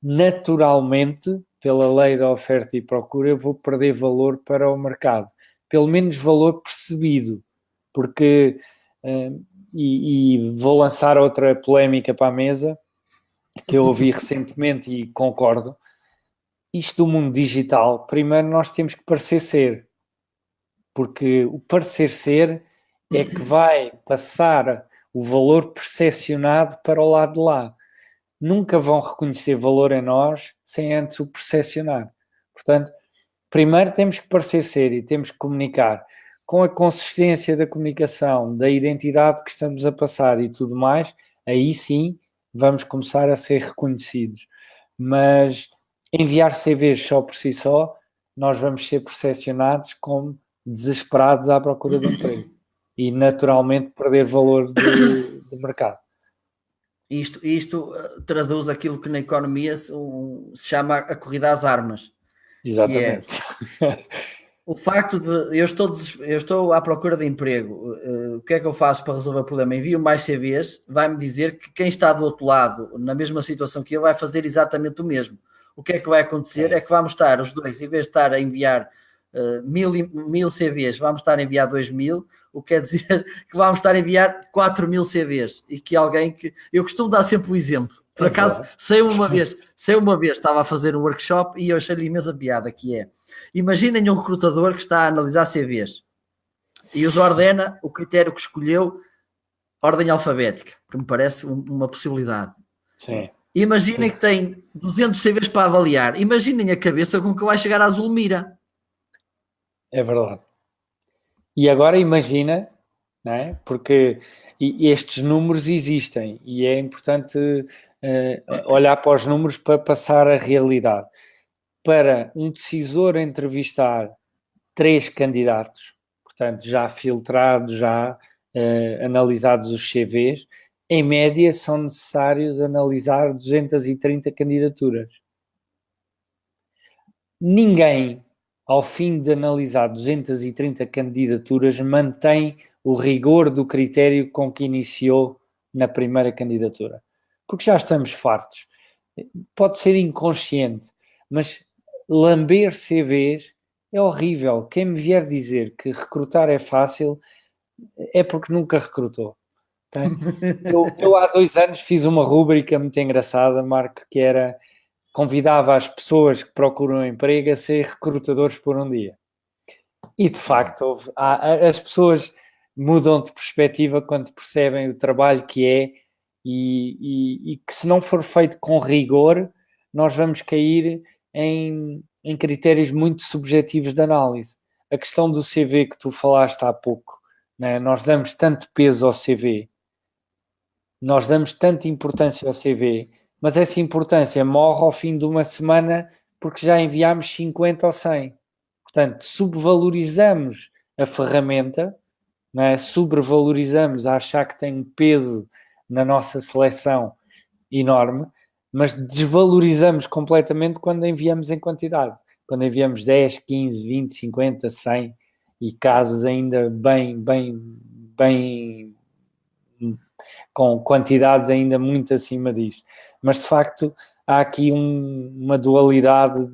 naturalmente, pela lei da oferta e procura, eu vou perder valor para o mercado. Pelo menos valor percebido. Porque, e vou lançar outra polémica para a mesa, que eu ouvi recentemente e concordo. Isto do mundo digital, primeiro nós temos que parecer ser. Porque o parecer ser é que vai passar o valor percepcionado para o lado de lá. Nunca vão reconhecer valor em nós sem antes o percepcionar. Portanto, primeiro temos que parecer ser e temos que comunicar. Com a consistência da comunicação, da identidade que estamos a passar e tudo mais, aí sim vamos começar a ser reconhecidos. Mas enviar CVs só por si só, nós vamos ser percepcionados como desesperados à procura de emprego. E naturalmente perder valor de mercado. Isto traduz aquilo que na economia se chama a corrida às armas. Exatamente. Que é, o facto de eu estou à procura de emprego, o que é que eu faço para resolver o problema? Envio mais CVs, vai-me dizer que quem está do outro lado, na mesma situação que eu, vai fazer exatamente o mesmo. O que é que vai acontecer? É que vamos estar os dois, em vez de estar a enviar 1000 CVs, vamos estar a enviar 2000, o que quer dizer que vamos estar a enviar 4000 CVs e que alguém que... Eu costumo dar sempre o exemplo. Por acaso, sei uma vez, estava a fazer um workshop e eu achei-lhe imensa piada, que é, imaginem um recrutador que está a analisar CVs e os ordena, o critério que escolheu, ordem alfabética, que me parece uma possibilidade. Sim. Imaginem que tem 200 CVs para avaliar. Imaginem a cabeça com que vai chegar a Zulmira. É verdade. E agora imagina, não é? Porque estes números existem e é importante olhar para os números para passar a realidade. para um decisor entrevistar 3 candidatos, portanto, já filtrados, já analisados os CVs, em média são necessários analisar 230 candidaturas. Ninguém, ao fim de analisar 230 candidaturas, mantém o rigor do critério com que iniciou na primeira candidatura. Porque já estamos fartos. Pode ser inconsciente, mas lamber CVs é horrível. Quem me vier dizer que recrutar é fácil é porque nunca recrutou. Okay? Eu há 2 anos fiz uma rúbrica muito engraçada, Marco, que era: convidava as pessoas que procuram emprego a ser recrutadores por um dia. E, de facto, as pessoas mudam de perspectiva quando percebem o trabalho que é e que, se não for feito com rigor, nós vamos cair em critérios muito subjetivos de análise. A questão do CV que tu falaste há pouco, né? Nós damos tanto peso ao CV, nós damos tanta importância ao CV, mas essa importância morre ao fim de uma semana porque já enviámos 50 ou 100. Portanto, subvalorizamos a ferramenta, né? Sobrevalorizamos a achar que tem um peso na nossa seleção enorme, mas desvalorizamos completamente quando enviamos em quantidade. Quando enviamos 10, 15, 20, 50, 100 e casos ainda bem com quantidades ainda muito acima disto. Mas, de facto, há aqui uma dualidade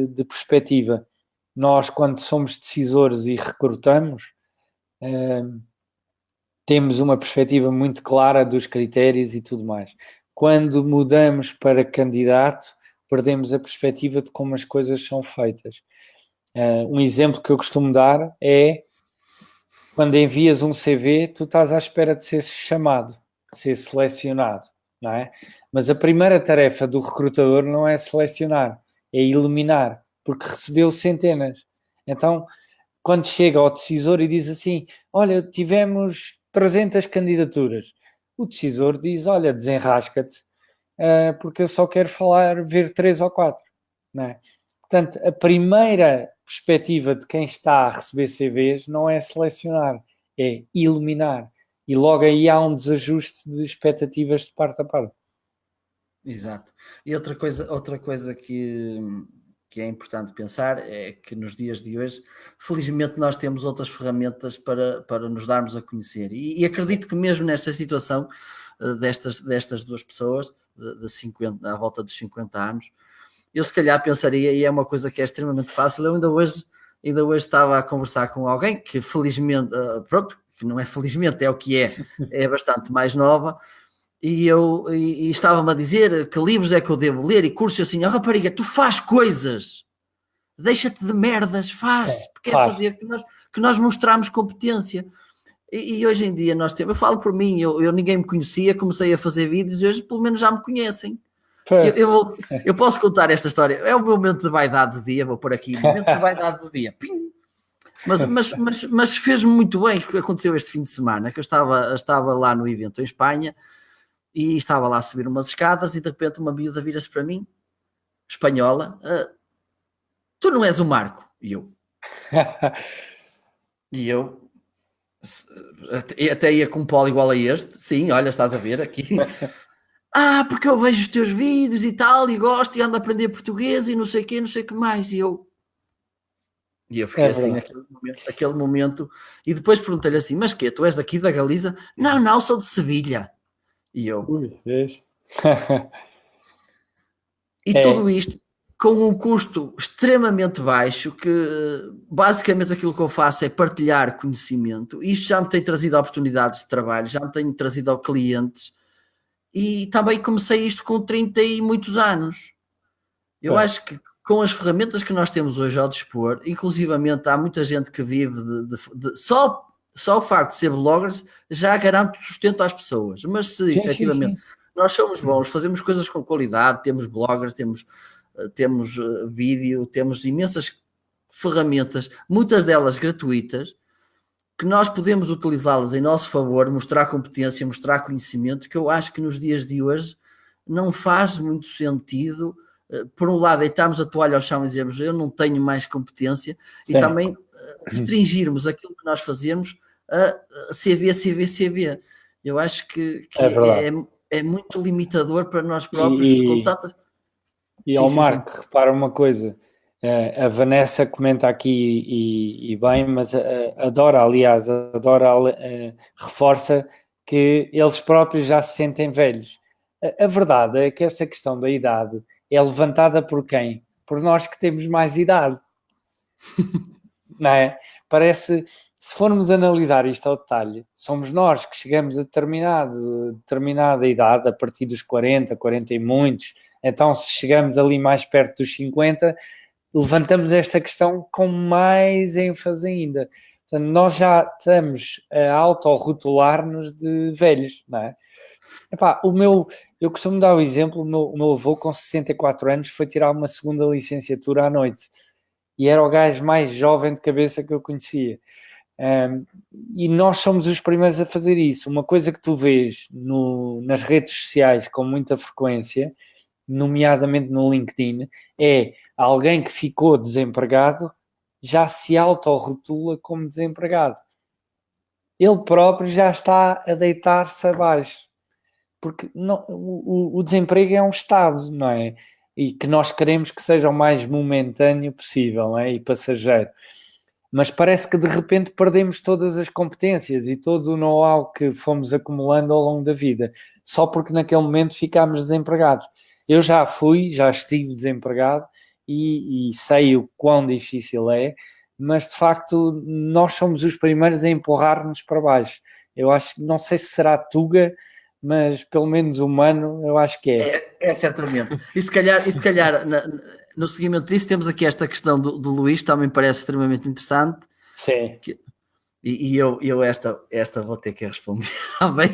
de perspectiva. Nós, quando somos decisores e recrutamos, temos uma perspectiva muito clara dos critérios e tudo mais. Quando mudamos para candidato, perdemos a perspectiva de como as coisas são feitas. Um exemplo que eu costumo dar é: quando envias um CV, tu estás à espera de ser chamado, de ser selecionado, não é? Mas a primeira tarefa do recrutador não é selecionar, é eliminar, porque recebeu centenas. Então, quando chega ao decisor e diz assim: olha, tivemos 300 candidaturas, o decisor diz: olha, desenrasca-te, porque eu só quero ver 3 ou 4, não é? Portanto, a primeira perspectiva de quem está a receber CVs não é selecionar, é eliminar. E logo aí há um desajuste de expectativas de parte a parte. Exato. E outra coisa que é importante pensar é que nos dias de hoje, felizmente, nós temos outras ferramentas para nos darmos a conhecer. E acredito que mesmo nesta situação destas 2 pessoas, de 50, à volta dos 50 anos, eu se calhar pensaria, e é uma coisa que é extremamente fácil, eu ainda hoje estava a conversar com alguém que felizmente, pronto, que não é felizmente, é o que é bastante mais nova, e estava-me a dizer que livros é que eu devo ler e cursos assim: oh, rapariga, tu faz coisas, deixa-te de merdas, porque é fazer que nós mostramos competência. E hoje em dia nós temos, eu falo por mim, eu ninguém me conhecia, comecei a fazer vídeos e hoje pelo menos já me conhecem. Eu posso contar esta história, é o momento de vaidade do dia, vou pôr aqui, momento de vaidade do dia. Mas fez-me muito bem o que aconteceu este fim de semana, que eu estava lá no evento em Espanha e estava lá a subir umas escadas e de repente uma miúda vira-se para mim, espanhola: tu não és o Marco? E eu até ia com um polo igual a este, sim, olha, estás a ver aqui. Porque eu vejo os teus vídeos e tal, e gosto, e ando a aprender português e não sei o quê, não sei o que mais. E eu fiquei assim naquele momento, e depois perguntei-lhe assim: mas quê, tu és daqui da Galiza? Não, sou de Sevilha. E eu... E tudo isto com um custo extremamente baixo, que basicamente aquilo que eu faço é partilhar conhecimento. Isto já me tem trazido oportunidades de trabalho, já me tem trazido clientes, e também comecei isto com 30 e muitos anos. Eu acho que com as ferramentas que nós temos hoje ao dispor, inclusivamente há muita gente que vive só o facto de ser bloggers já garante sustento às pessoas, mas se efetivamente nós somos bons, fazemos coisas com qualidade, temos bloggers, temos vídeo, temos imensas ferramentas, muitas delas gratuitas, que nós podemos utilizá-las em nosso favor, mostrar competência, mostrar conhecimento, que eu acho que nos dias de hoje não faz muito sentido por um lado, deitarmos a toalha ao chão e dizermos eu não tenho mais competência, Sim. e também restringirmos aquilo que nós fazemos a CV, CV, CV. Eu acho que é muito limitador para nós próprios. E ao Marco, repara uma coisa, a Vanessa comenta aqui e bem, mas a Dora, aliás, reforça que eles próprios já se sentem velhos. A verdade é que esta questão da idade é levantada por quem? Por nós que temos mais idade. Não é? Parece, se formos analisar isto ao detalhe, somos nós que chegamos a determinada idade, a partir dos 40, 40 e muitos, então se chegamos ali mais perto dos 50, levantamos esta questão com mais ênfase ainda. Portanto, nós já estamos a autorrotular-nos de velhos, não é? Epá, eu costumo dar o exemplo, o meu avô com 64 anos foi tirar uma segunda licenciatura à noite e era o gajo mais jovem de cabeça que eu conhecia. E nós somos os primeiros a fazer isso. Uma coisa que tu vês nas redes sociais com muita frequência, nomeadamente no LinkedIn, é alguém que ficou desempregado já se autorrotula como desempregado. Ele próprio já está a deitar-se abaixo. Porque o desemprego é um estado, não é? E que nós queremos que seja o mais momentâneo possível, não é? E passageiro. Mas parece que de repente perdemos todas as competências e todo o know-how que fomos acumulando ao longo da vida, só porque naquele momento ficámos desempregados. Eu já estive desempregado e sei o quão difícil é, mas de facto nós somos os primeiros a empurrar-nos para baixo. Eu acho, não sei se será tuga, mas pelo menos humano, eu acho que é. É certamente. E se calhar no seguimento disso, temos aqui esta questão do Luís, também parece extremamente interessante. Sim. E eu esta vou ter que responder também.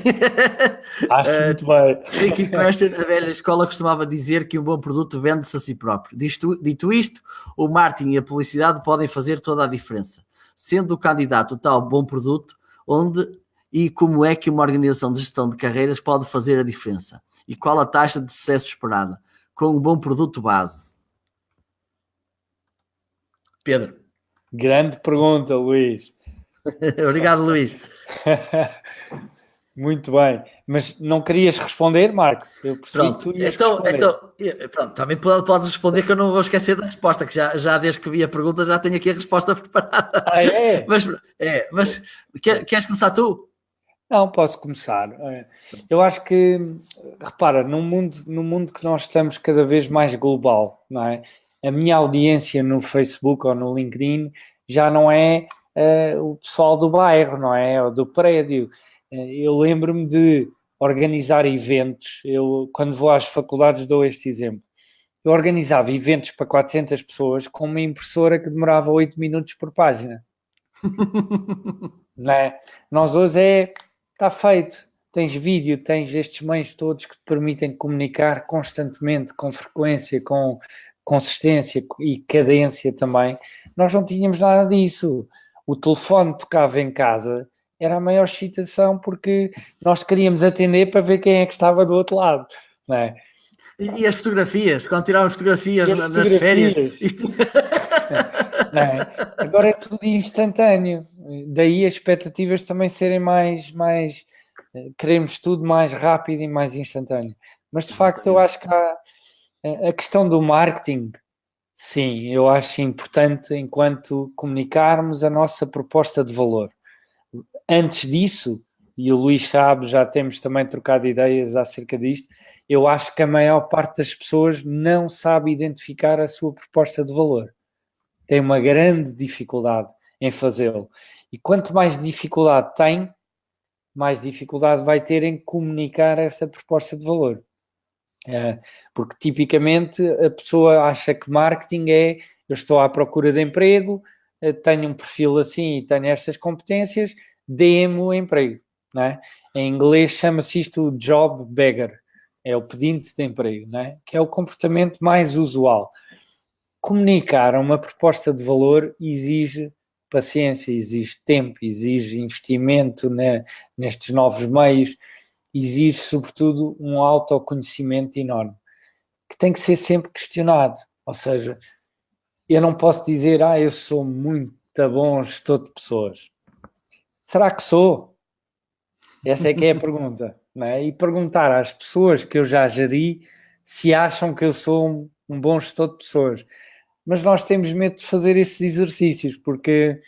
Acho muito bem. Tricky question, a velha escola costumava dizer que um bom produto vende-se a si próprio. Dito isto, o marketing e a publicidade podem fazer toda a diferença. Sendo o candidato o tal bom produto, onde e como é que uma organização de gestão de carreiras pode fazer a diferença? E qual a taxa de sucesso esperada com um bom produto base? Pedro. Grande pergunta, Luís. Obrigado, Luís. Muito bem. Mas não querias responder, Marco? Eu percebi que tu ias responder. Pronto, também podes responder que eu não vou esquecer da resposta, que já desde que vi a pergunta já tenho aqui a resposta preparada. Ah, é? Mas queres começar tu? Não, posso começar. Eu acho que, repara, no mundo que nós estamos cada vez mais global, não é? A minha audiência no Facebook ou no LinkedIn já não é o pessoal do bairro, não é? Ou do prédio. Eu lembro-me de organizar eventos. Eu, quando vou às faculdades, dou este exemplo. Eu organizava eventos para 400 pessoas com uma impressora que demorava 8 minutos por página. Não é? Nós hoje está feito. Tens vídeo, tens estes meios todos que te permitem comunicar constantemente, com frequência, com consistência e cadência também. Nós não tínhamos nada disso. O telefone tocava em casa, era a maior excitação porque nós queríamos atender para ver quem é que estava do outro lado, não é? E as fotografias, quando tirávamos fotografias nas férias. Não é? Agora é tudo instantâneo. Daí as expectativas também serem mais queremos tudo mais rápido e mais instantâneo. Mas de facto eu acho que há a questão do marketing, sim, eu acho importante enquanto comunicarmos a nossa proposta de valor. Antes disso, e o Luís sabe, já temos também trocado ideias acerca disto, eu acho que a maior parte das pessoas não sabe identificar a sua proposta de valor. Tem uma grande dificuldade em fazê-lo. E quanto mais dificuldade tem, mais dificuldade vai ter em comunicar essa proposta de valor. Porque tipicamente a pessoa acha que marketing é eu estou à procura de emprego, tenho um perfil assim e tenho estas competências, dê-me o emprego. Não é? Em inglês chama-se isto job beggar, é o pedinte de emprego, não é? Que é o comportamento mais usual. Comunicar uma proposta de valor exige paciência, exige tempo, exige investimento nestes novos meios, exige sobretudo um autoconhecimento enorme. que tem que ser sempre questionado. Ou seja, eu não posso dizer, eu sou muito bom gestor de pessoas. Será que sou? Essa é que é a pergunta, não é? E perguntar às pessoas que eu já geri se acham que eu sou um bom gestor de pessoas. Mas nós temos medo de fazer esses exercícios, porque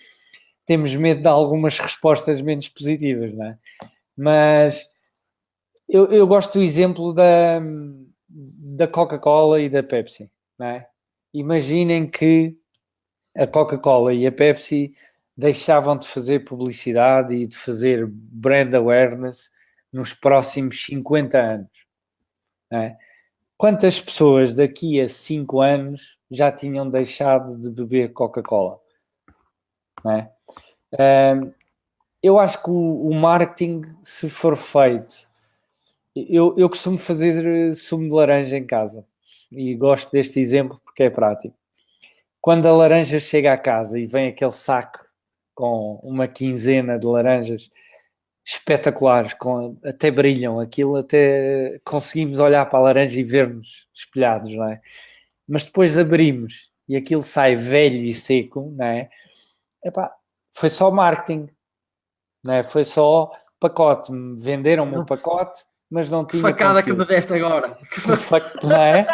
temos medo de algumas respostas menos positivas, não é? Mas eu gosto do exemplo da Coca-Cola e da Pepsi, não é? Imaginem que a Coca-Cola e a Pepsi deixavam de fazer publicidade e de fazer brand awareness nos próximos 50 anos. Não é? Quantas pessoas daqui a 5 anos já tinham deixado de beber Coca-Cola? Não é? Eu acho que o marketing, se for feito, eu costumo fazer sumo de laranja em casa e gosto deste exemplo porque é prático. Quando a laranja chega à casa e vem aquele saco com uma quinzena de laranjas espetaculares, até brilham, aquilo até conseguimos olhar para a laranja e ver-nos espelhados, não é? Mas depois abrimos e aquilo sai velho e seco, não é? Epá, foi só marketing, não é? Foi só pacote, venderam-me o pacote, mas não tinha facada conteúdo. que me deste agora. Não é?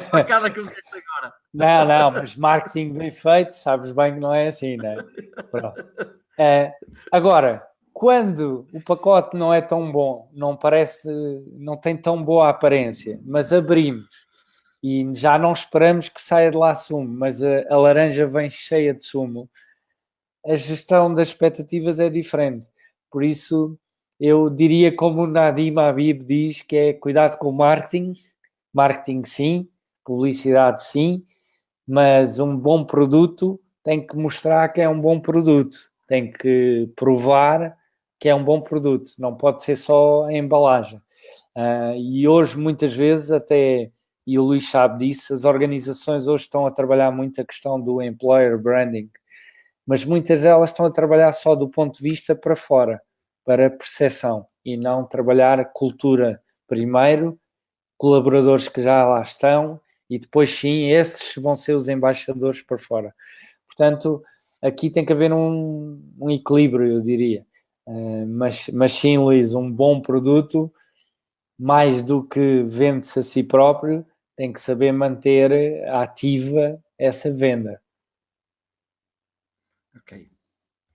Facada que me deste agora. Não, mas marketing bem feito, sabes bem que não é assim, não é? Pronto. Agora, quando o pacote não é tão bom, não tem tão boa aparência, mas abrimos e já não esperamos que saia de lá sumo, mas a laranja vem cheia de sumo, a gestão das expectativas é diferente. Por isso, eu diria como o Nadim Habib diz, que é cuidado com o marketing. Marketing sim, publicidade sim, mas um bom produto tem que mostrar que é um bom produto. Tem que provar que é um bom produto. Não pode ser só a embalagem. E hoje, muitas vezes, até, e o Luís sabe disso, as organizações hoje estão a trabalhar muito a questão do employer branding, mas muitas delas estão a trabalhar só do ponto de vista para fora, para percepção, e não trabalhar a cultura primeiro, colaboradores que já lá estão, e depois sim, esses vão ser os embaixadores para fora. Portanto, aqui tem que haver um equilíbrio, eu diria. Mas sim, Luís, um bom produto, mais do que vende-se a si próprio, tem que saber manter ativa essa venda. Ok,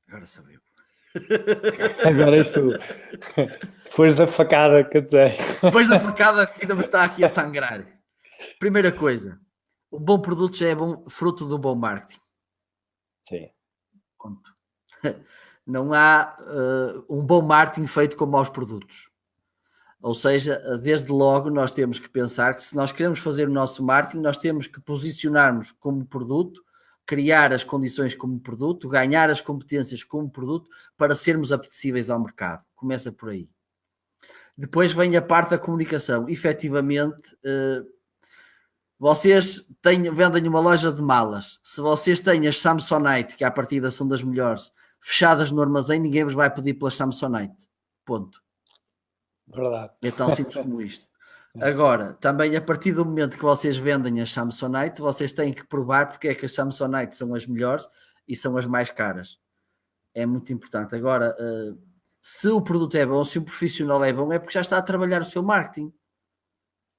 agora sou eu. Agora és tu. Depois da facada que eu dei. Depois da facada que ainda me está aqui a sangrar. Primeira coisa, um bom produto já é bom, fruto do bom marketing. Sim. Ponto. Não há um bom marketing feito com maus produtos. Ou seja, desde logo nós temos que pensar que se nós queremos fazer o nosso marketing, nós temos que posicionar-nos como produto, criar as condições como produto, ganhar as competências como produto para sermos apetecíveis ao mercado. Começa por aí. Depois vem a parte da comunicação. Efetivamente, vocês vendem uma loja de malas. Se vocês têm as Samsonite, que à partida são das melhores, fechadas no armazém, ninguém vos vai pedir pelas Samsonite. Ponto. Verdade. É tão simples como isto. Agora, também a partir do momento que vocês vendem as Samsonite, vocês têm que provar porque é que as Samsonite são as melhores e são as mais caras. É muito importante. Agora, se o produto é bom, se o profissional é bom, é porque já está a trabalhar o seu marketing.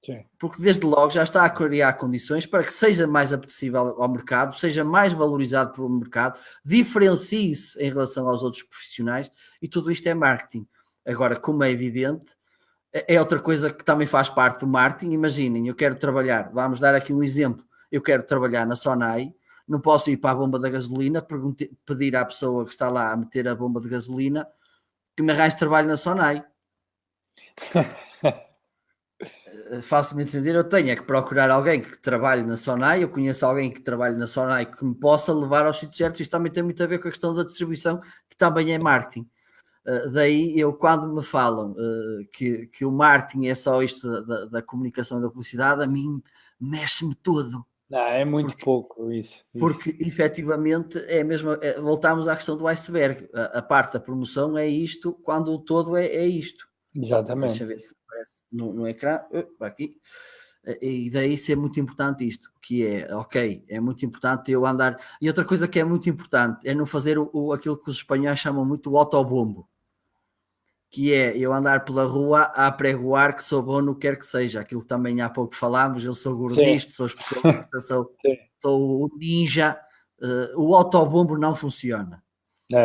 Sim. Porque desde logo já está a criar condições para que seja mais apetecível ao mercado, seja mais valorizado pelo mercado, diferencie-se em relação aos outros profissionais e tudo isto é marketing. Agora, como é evidente, é outra coisa que também faz parte do marketing. Imaginem, eu quero trabalhar, vamos dar aqui um exemplo, eu quero trabalhar na Sonai, não posso ir para a bomba da gasolina, pedir à pessoa que está lá a meter a bomba de gasolina que me arranje trabalho na Sonai. Faço-me entender, eu tenho é que procurar alguém que trabalhe na Sonai, eu conheço alguém que trabalhe na Sonai que me possa levar aos sítios certos. Isto também tem muito a ver com a questão da distribuição, que também é marketing. Daí eu, quando me falam que o marketing é só isto da comunicação e da publicidade, a mim mexe-me tudo. Não, é muito pouco isso. Porque efetivamente é mesmo, voltamos à questão do iceberg. A parte da promoção é isto, quando o todo é isto. Exatamente. Deixa eu ver se aparece no ecrã. Aqui. E daí ser muito importante isto, que é, ok, é muito importante eu andar... E outra coisa que é muito importante é não fazer aquilo que os espanhóis chamam muito o autobombo, que é eu andar pela rua a apregoar que sou bom no que quer que seja, aquilo que também há pouco falámos, eu sou gordista, sou especialista, sou o ninja, o autobombo não funciona.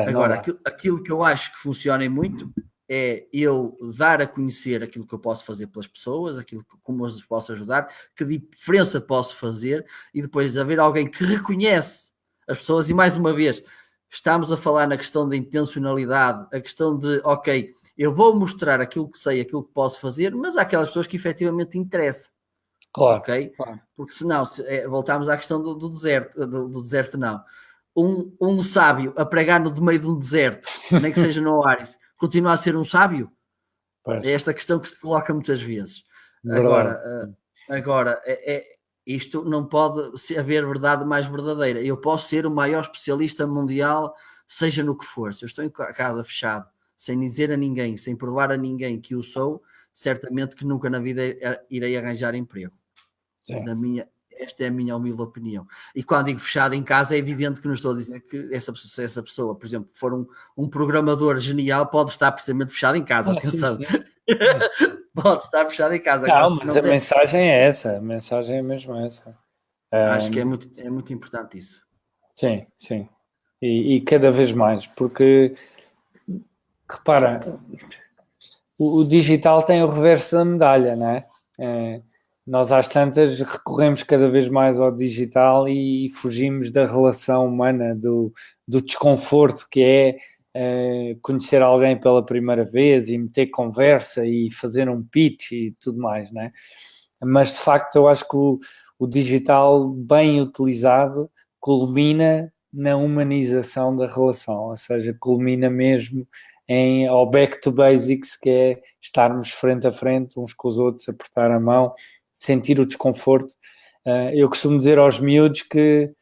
Agora, aquilo que eu acho que funciona muito é eu dar a conhecer aquilo que eu posso fazer pelas pessoas, como eu os posso ajudar, que diferença posso fazer, e depois haver alguém que reconhece as pessoas, e mais uma vez, estamos a falar na questão da intencionalidade, a questão de, ok, eu vou mostrar aquilo que sei, aquilo que posso fazer, mas há aquelas pessoas que efetivamente interessam. Claro. Ok? Claro. Porque senão, voltamos à questão do deserto, do deserto não. Um sábio a pregar no meio de um deserto, nem que seja no Oásis, continua a ser um sábio? Pois. É esta questão que se coloca muitas vezes. Agora isto não pode haver verdade mais verdadeira. Eu posso ser o maior especialista mundial, seja no que for. Se eu estou em casa fechado, sem dizer a ninguém, sem provar a ninguém que o sou, certamente que nunca na vida irei arranjar emprego. Esta é a minha humilde opinião. E quando digo fechado em casa, é evidente que não estou a dizer que essa pessoa, por exemplo, for um programador genial, pode estar precisamente fechado em casa. Atenção. Sim. Pode estar fechado em casa. Não, agora, mas a mensagem é essa. A mensagem é mesmo essa. Acho que é muito importante isso. Sim, sim. E cada vez mais, porque repara, o digital tem o reverso da medalha, não é? Nós às tantas recorremos cada vez mais ao digital e fugimos da relação humana, do desconforto que é conhecer alguém pela primeira vez e meter conversa e fazer um pitch e tudo mais, não é? Mas de facto eu acho que o digital bem utilizado culmina na humanização da relação, ou seja, culmina mesmo ao back to basics, que é estarmos frente a frente uns com os outros, apertar a mão, sentir o desconforto. Eu costumo dizer aos miúdos que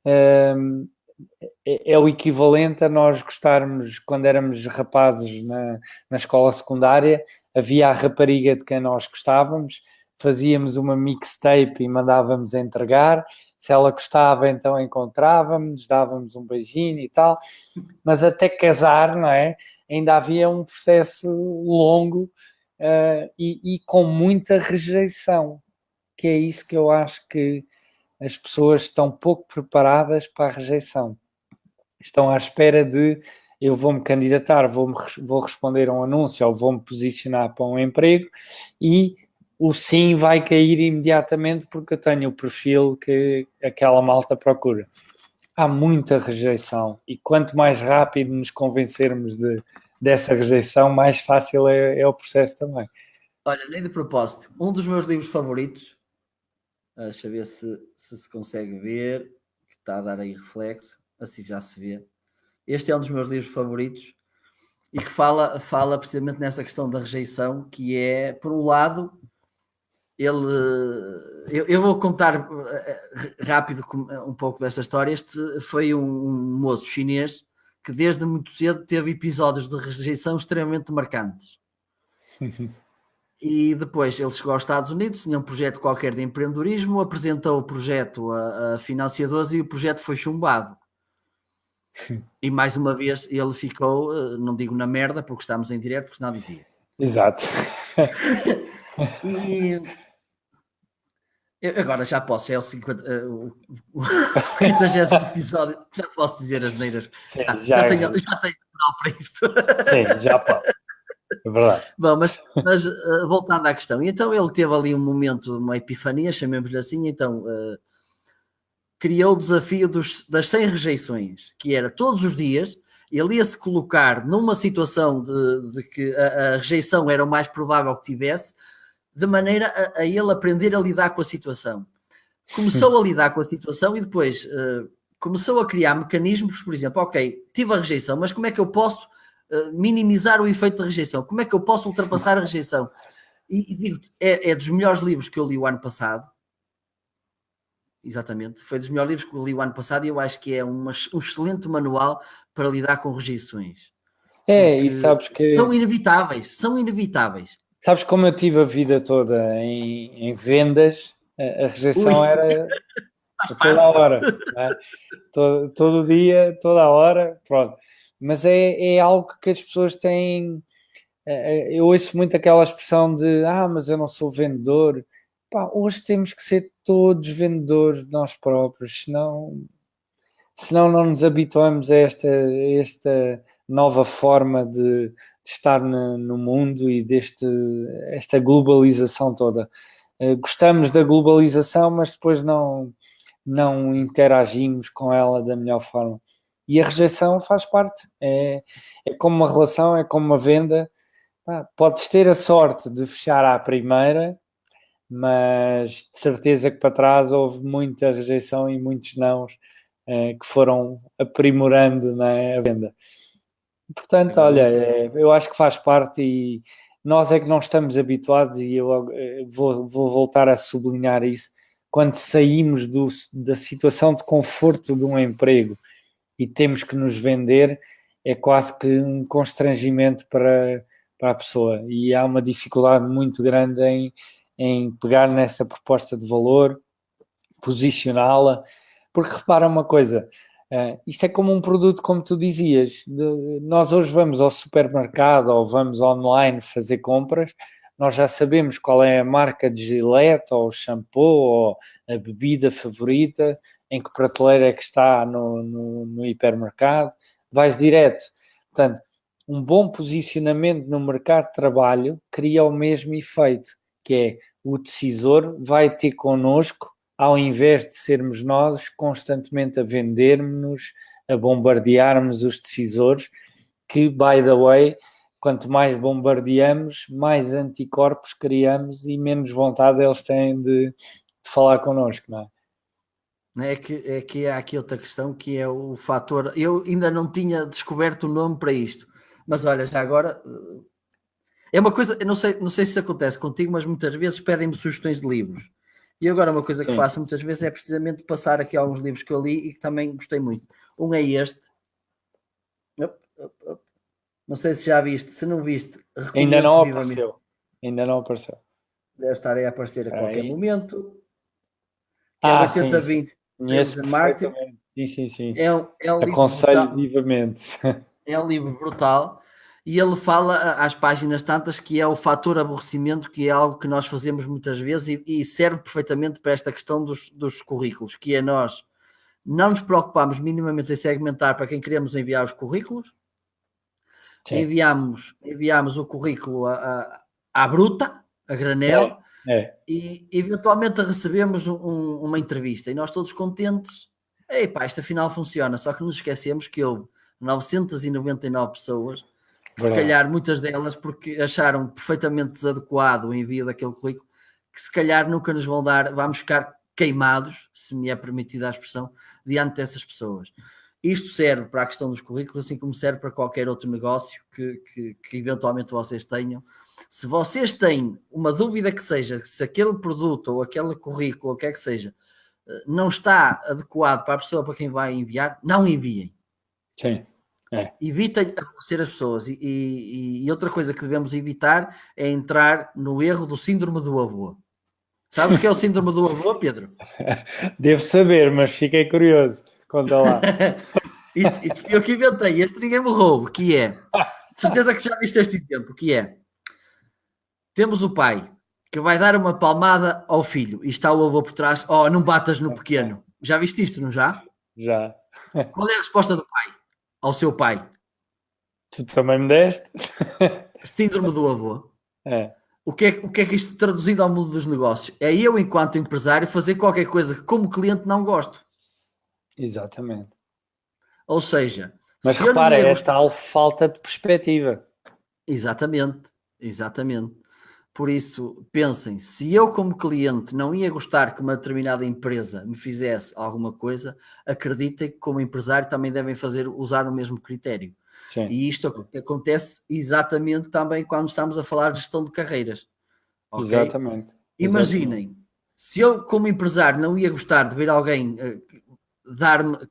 é o equivalente a nós gostarmos, quando éramos rapazes na escola secundária, havia a rapariga de quem nós gostávamos, fazíamos uma mixtape e mandávamos entregar, se ela gostava então encontrávamos, dávamos um beijinho e tal, mas até casar, não é? Ainda havia um processo longo e com muita rejeição, que é isso que eu acho que as pessoas estão pouco preparadas para a rejeição. Estão à espera de eu vou-me candidatar, vou responder a um anúncio ou vou-me posicionar para um emprego e o sim vai cair imediatamente porque eu tenho o perfil que aquela malta procura. Há muita rejeição e quanto mais rápido nos convencermos dessa rejeição, mais fácil é o processo também. Olha, nem de propósito, um dos meus livros favoritos, deixa eu ver se consegue ver, que está a dar aí reflexo, assim já se vê. Este é um dos meus livros favoritos e que fala precisamente nessa questão da rejeição, que é, por um lado, eu vou contar rápido um pouco desta história. Este foi um moço chinês que desde muito cedo teve episódios de rejeição extremamente marcantes. E depois ele chegou aos Estados Unidos, tinha um projeto qualquer de empreendedorismo, apresentou o projeto a financiadores e o projeto foi chumbado. E mais uma vez ele ficou, não digo na merda, porque estamos em direto, porque não dizia. Exato. E agora já posso, é o 50º episódio, já posso dizer as neiras. Sim, já tenho canal para isso. Sim, já pode. É verdade. Bom, mas voltando à questão, então ele teve ali um momento, uma epifania, chamemos-lhe assim, então criou o desafio das 100 rejeições, que era todos os dias ele ia se colocar numa situação de que a rejeição era o mais provável que tivesse, de maneira a ele aprender a lidar com a situação. Começou a lidar com a situação e depois começou a criar mecanismos, por exemplo, ok, tive a rejeição, mas como é que eu posso minimizar o efeito da rejeição? Como é que eu posso ultrapassar a rejeição? E digo-te, é dos melhores livros que eu li o ano passado. Exatamente, foi dos melhores livros que eu li o ano passado e eu acho que é um excelente manual para lidar com rejeições. E sabes que... São inevitáveis. Sabes como eu tive a vida toda em vendas A rejeição era a toda a hora, não é? Todo dia, toda a hora, pronto. Mas é algo que as pessoas têm. Eu ouço muito aquela expressão de mas eu não sou vendedor. Pá, hoje temos que ser todos vendedores de nós próprios, senão não nos habituamos a esta nova forma de estar no mundo e esta globalização toda. Gostamos da globalização, mas depois não interagimos com ela da melhor forma. E a rejeição faz parte. É como uma relação, é como uma venda. Podes ter a sorte de fechar à primeira, mas de certeza que para trás houve muita rejeição e muitos nãos que foram aprimorando, né, a venda. Portanto, olha, eu acho que faz parte e nós é que não estamos habituados e eu vou voltar a sublinhar isso. Quando saímos da situação de conforto de um emprego e temos que nos vender, é quase que um constrangimento para a pessoa e há uma dificuldade muito grande em pegar nessa proposta de valor, posicioná-la, porque repara uma coisa, isto é como um produto, como tu dizias, nós hoje vamos ao supermercado ou vamos online fazer compras, nós já sabemos qual é a marca de Gillette ou shampoo ou a bebida favorita, em que prateleira é que está no hipermercado, vais direto. Portanto, um bom posicionamento no mercado de trabalho cria o mesmo efeito, que é o decisor vai ter connosco, ao invés de sermos nós constantemente a vendermos-nos, a bombardearmos os decisores, que, by the way, quanto mais bombardeamos, mais anticorpos criamos e menos vontade eles têm de falar connosco, não é? É que há aqui outra questão que é o fator. Eu ainda não tinha descoberto o nome para isto, mas olha, já agora é uma coisa. Eu não sei se isso acontece contigo, mas muitas vezes pedem-me sugestões de livros. E agora uma coisa que faço muitas vezes é precisamente passar aqui alguns livros que eu li e que também gostei muito. Um é este. Não sei se já viste, se não viste, ainda não apareceu. Ainda não apareceu. Deve estar aí a aparecer a qualquer momento. Que é 80-20. Conheço perfeitamente. Sim. É um aconselho vivamente. É um livro brutal e ele fala às páginas tantas que é o fator aborrecimento, que é algo que nós fazemos muitas vezes e serve perfeitamente para esta questão dos currículos, que é nós não nos preocupamos minimamente em segmentar para quem queremos enviar os currículos. Enviamos o currículo à bruta, a granel, e eventualmente recebemos uma entrevista e nós todos contentes. Isto afinal funciona, só que nos esquecemos que houve 999 pessoas que se calhar muitas delas porque acharam perfeitamente desadequado o envio daquele currículo, que se calhar nunca nos vão dar, vamos ficar queimados, se me é permitida a expressão, diante dessas pessoas. Isto serve para a questão dos currículos, assim como serve para qualquer outro negócio que eventualmente vocês tenham. Se vocês têm uma dúvida que seja, se aquele produto ou aquele currículo, ou o que é que seja, não está adequado para a pessoa para quem vai enviar, não enviem. Sim. Evitem aborrecer as pessoas. E outra coisa que devemos evitar é entrar no erro do síndrome do avô. Sabes o que é o síndrome do avô, Pedro? Devo saber, mas fiquei curioso. Conta lá. Isto fui eu que inventei, este ninguém me rouba, que é, de certeza que já viste este exemplo, que é, temos o pai que vai dar uma palmada ao filho e está o avô por trás, não batas no pequeno. Já viste isto, não já? Já. Qual é a resposta do pai ao seu pai? Tu também me deste? Síndrome do avô. O que é que isto traduzido ao mundo dos negócios? É eu, enquanto empresário, fazer qualquer coisa que como cliente não gosto. Exatamente. Ou seja... Mas repara, é tal falta de perspectiva. Exatamente. Por isso, pensem, se eu como cliente não ia gostar que uma determinada empresa me fizesse alguma coisa, acreditem que como empresário também devem usar o mesmo critério. Sim. E isto acontece exatamente também quando estamos a falar de gestão de carreiras. Okay? Exatamente. Imaginem, se eu como empresário não ia gostar de ver alguém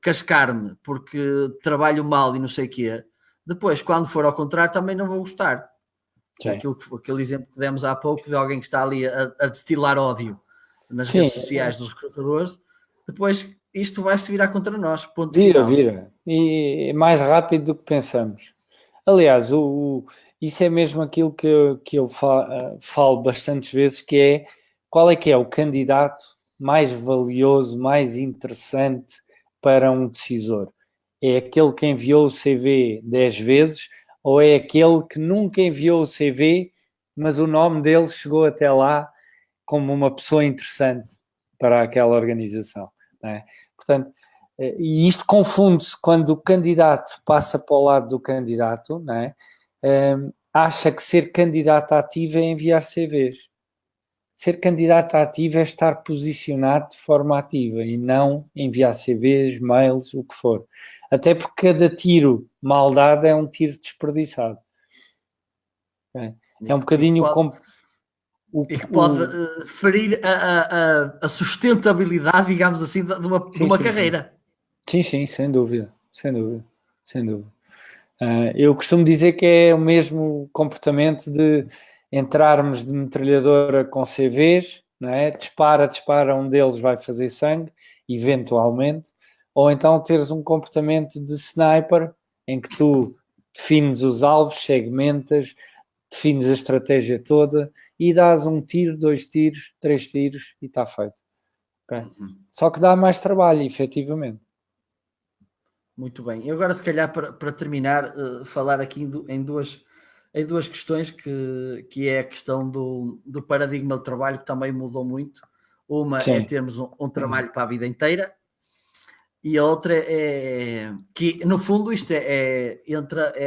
cascar-me porque trabalho mal e não sei o quê, depois quando for ao contrário também não vou gostar. Aquele exemplo que demos há pouco de alguém que está ali a destilar ódio. nas Sim, redes sociais dos recrutadores, depois isto vai se virar contra nós, ponto vira, final. vira. E é mais rápido do que pensamos. Aliás, isso é mesmo aquilo que eu falo bastantes vezes, que é o candidato mais valioso, mais interessante para um decisor? É aquele que enviou o CV 10 vezes ou é aquele que nunca enviou o CV, mas o nome dele chegou até lá como uma pessoa interessante para aquela organização, não é? Portanto, e isto confunde-se quando o candidato passa para o lado do candidato, não é? Acha que ser candidato ativo é enviar CVs. Ser candidato ativo é estar posicionado de forma ativa e não enviar CVs, mails, o que for. Até porque cada tiro mal dado é um tiro desperdiçado. É um bocadinho como... E que pode ferir a sustentabilidade, digamos assim, de uma carreira. Sim, sem dúvida, sem dúvida, sem dúvida. Eu costumo dizer que é o mesmo comportamento de entrarmos de metralhadora com CVs, não é? Dispara, um deles vai fazer sangue, eventualmente, ou então teres um comportamento de sniper, em que tu defines os alvos, segmentas, defines a estratégia toda e dás um tiro, 2 tiros, 3 tiros e está feito. Okay? Só que dá mais trabalho, efetivamente. Muito bem. E agora, se calhar, para terminar, falar aqui em duas questões, que é a questão do paradigma de trabalho, que também mudou muito. Uma é termos um trabalho para a vida inteira, e a outra é que, no fundo, isto é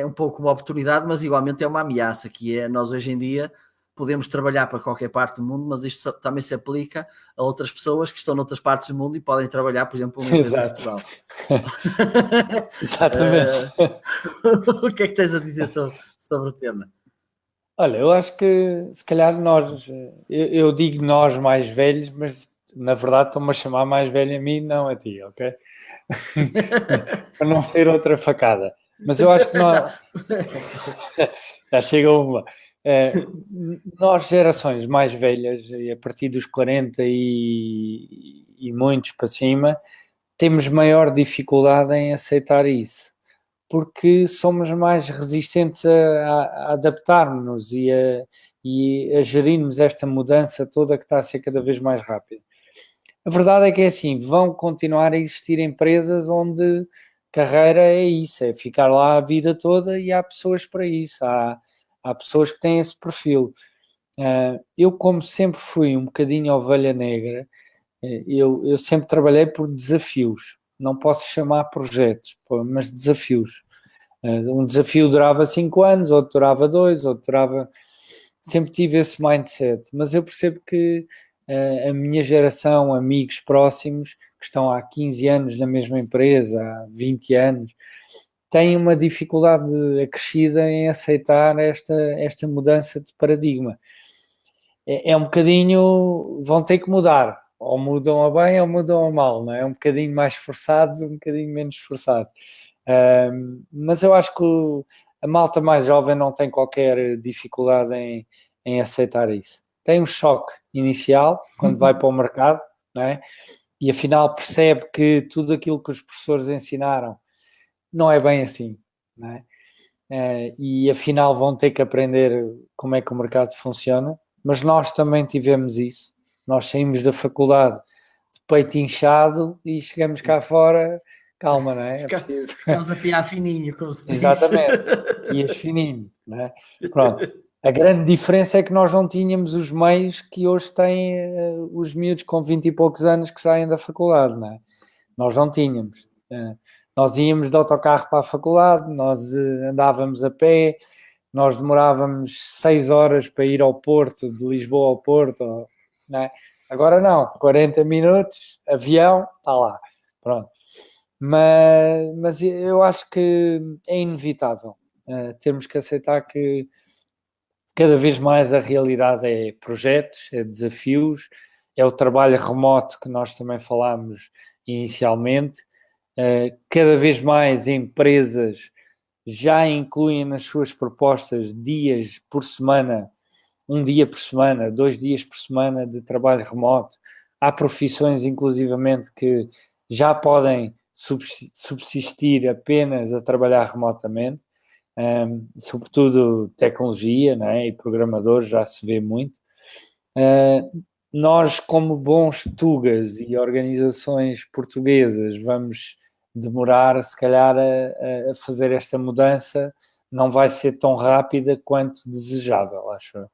um pouco uma oportunidade, mas igualmente é uma ameaça, que é nós hoje em dia podemos trabalhar para qualquer parte do mundo, mas isto também se aplica a outras pessoas que estão noutras partes do mundo e podem trabalhar, por exemplo, numa empresa em Portugal. Exatamente. O que é que tens a dizer sobre o tema? Olha, eu acho que se calhar eu digo nós mais velhos, mas na verdade estou-me a chamar mais velho a mim, não a ti, ok? Para não ser outra facada. Mas eu acho que nós... Já chega uma. Nós, gerações mais velhas, a partir dos 40 e muitos para cima, temos maior dificuldade em aceitar isso, porque somos mais resistentes a adaptarmos-nos e a gerirmos esta mudança toda que está a ser cada vez mais rápida. A verdade é que é assim, vão continuar a existir empresas onde carreira é isso, é ficar lá a vida toda e há pessoas para isso, há pessoas que têm esse perfil. Eu, como sempre fui um bocadinho ovelha negra, eu sempre trabalhei por desafios, não posso chamar projetos, mas desafios. Um desafio durava 5 anos, outro durava 2, outro durava... Sempre tive esse mindset, mas eu percebo que a minha geração, amigos próximos, que estão há 15 anos na mesma empresa, há 20 anos, têm uma dificuldade acrescida em aceitar esta mudança de paradigma. É um bocadinho, vão ter que mudar, ou mudam a bem ou mudam a mal, não é? Um bocadinho mais forçados, um bocadinho menos forçados. Mas eu acho que a malta mais jovem não tem qualquer dificuldade em aceitar isso. Tem um choque inicial quando vai para o mercado, não é? E afinal percebe que tudo aquilo que os professores ensinaram não é bem assim, não é? E afinal vão ter que aprender como é que o mercado funciona, mas nós também tivemos isso. Nós saímos da faculdade de peito inchado e chegamos cá fora, calma, não é? Ficamos a piar fininho, como se diz. Exatamente, pias fininho, não é? Pronto. A grande diferença é que nós não tínhamos os meios que hoje têm os miúdos com 20 e poucos anos que saem da faculdade, não é? Nós não tínhamos. Nós íamos de autocarro para a faculdade, nós andávamos a pé, nós demorávamos 6 horas para ir ao Porto, de Lisboa ao Porto, não é? Agora não, 40 minutos, avião, está lá, pronto. Mas eu acho que é inevitável termos que aceitar que cada vez mais a realidade é projetos, é desafios, é o trabalho remoto que nós também falámos inicialmente. Cada vez mais empresas já incluem nas suas propostas dias por semana, 1 dia por semana, 2 dias por semana de trabalho remoto, há profissões, inclusivamente, que já podem subsistir apenas a trabalhar remotamente, sobretudo tecnologia, não é? E programadores, já se vê muito. Nós, como bons tugas e organizações portuguesas, vamos demorar, se calhar, a fazer esta mudança. Não vai ser tão rápida quanto desejável, acho eu.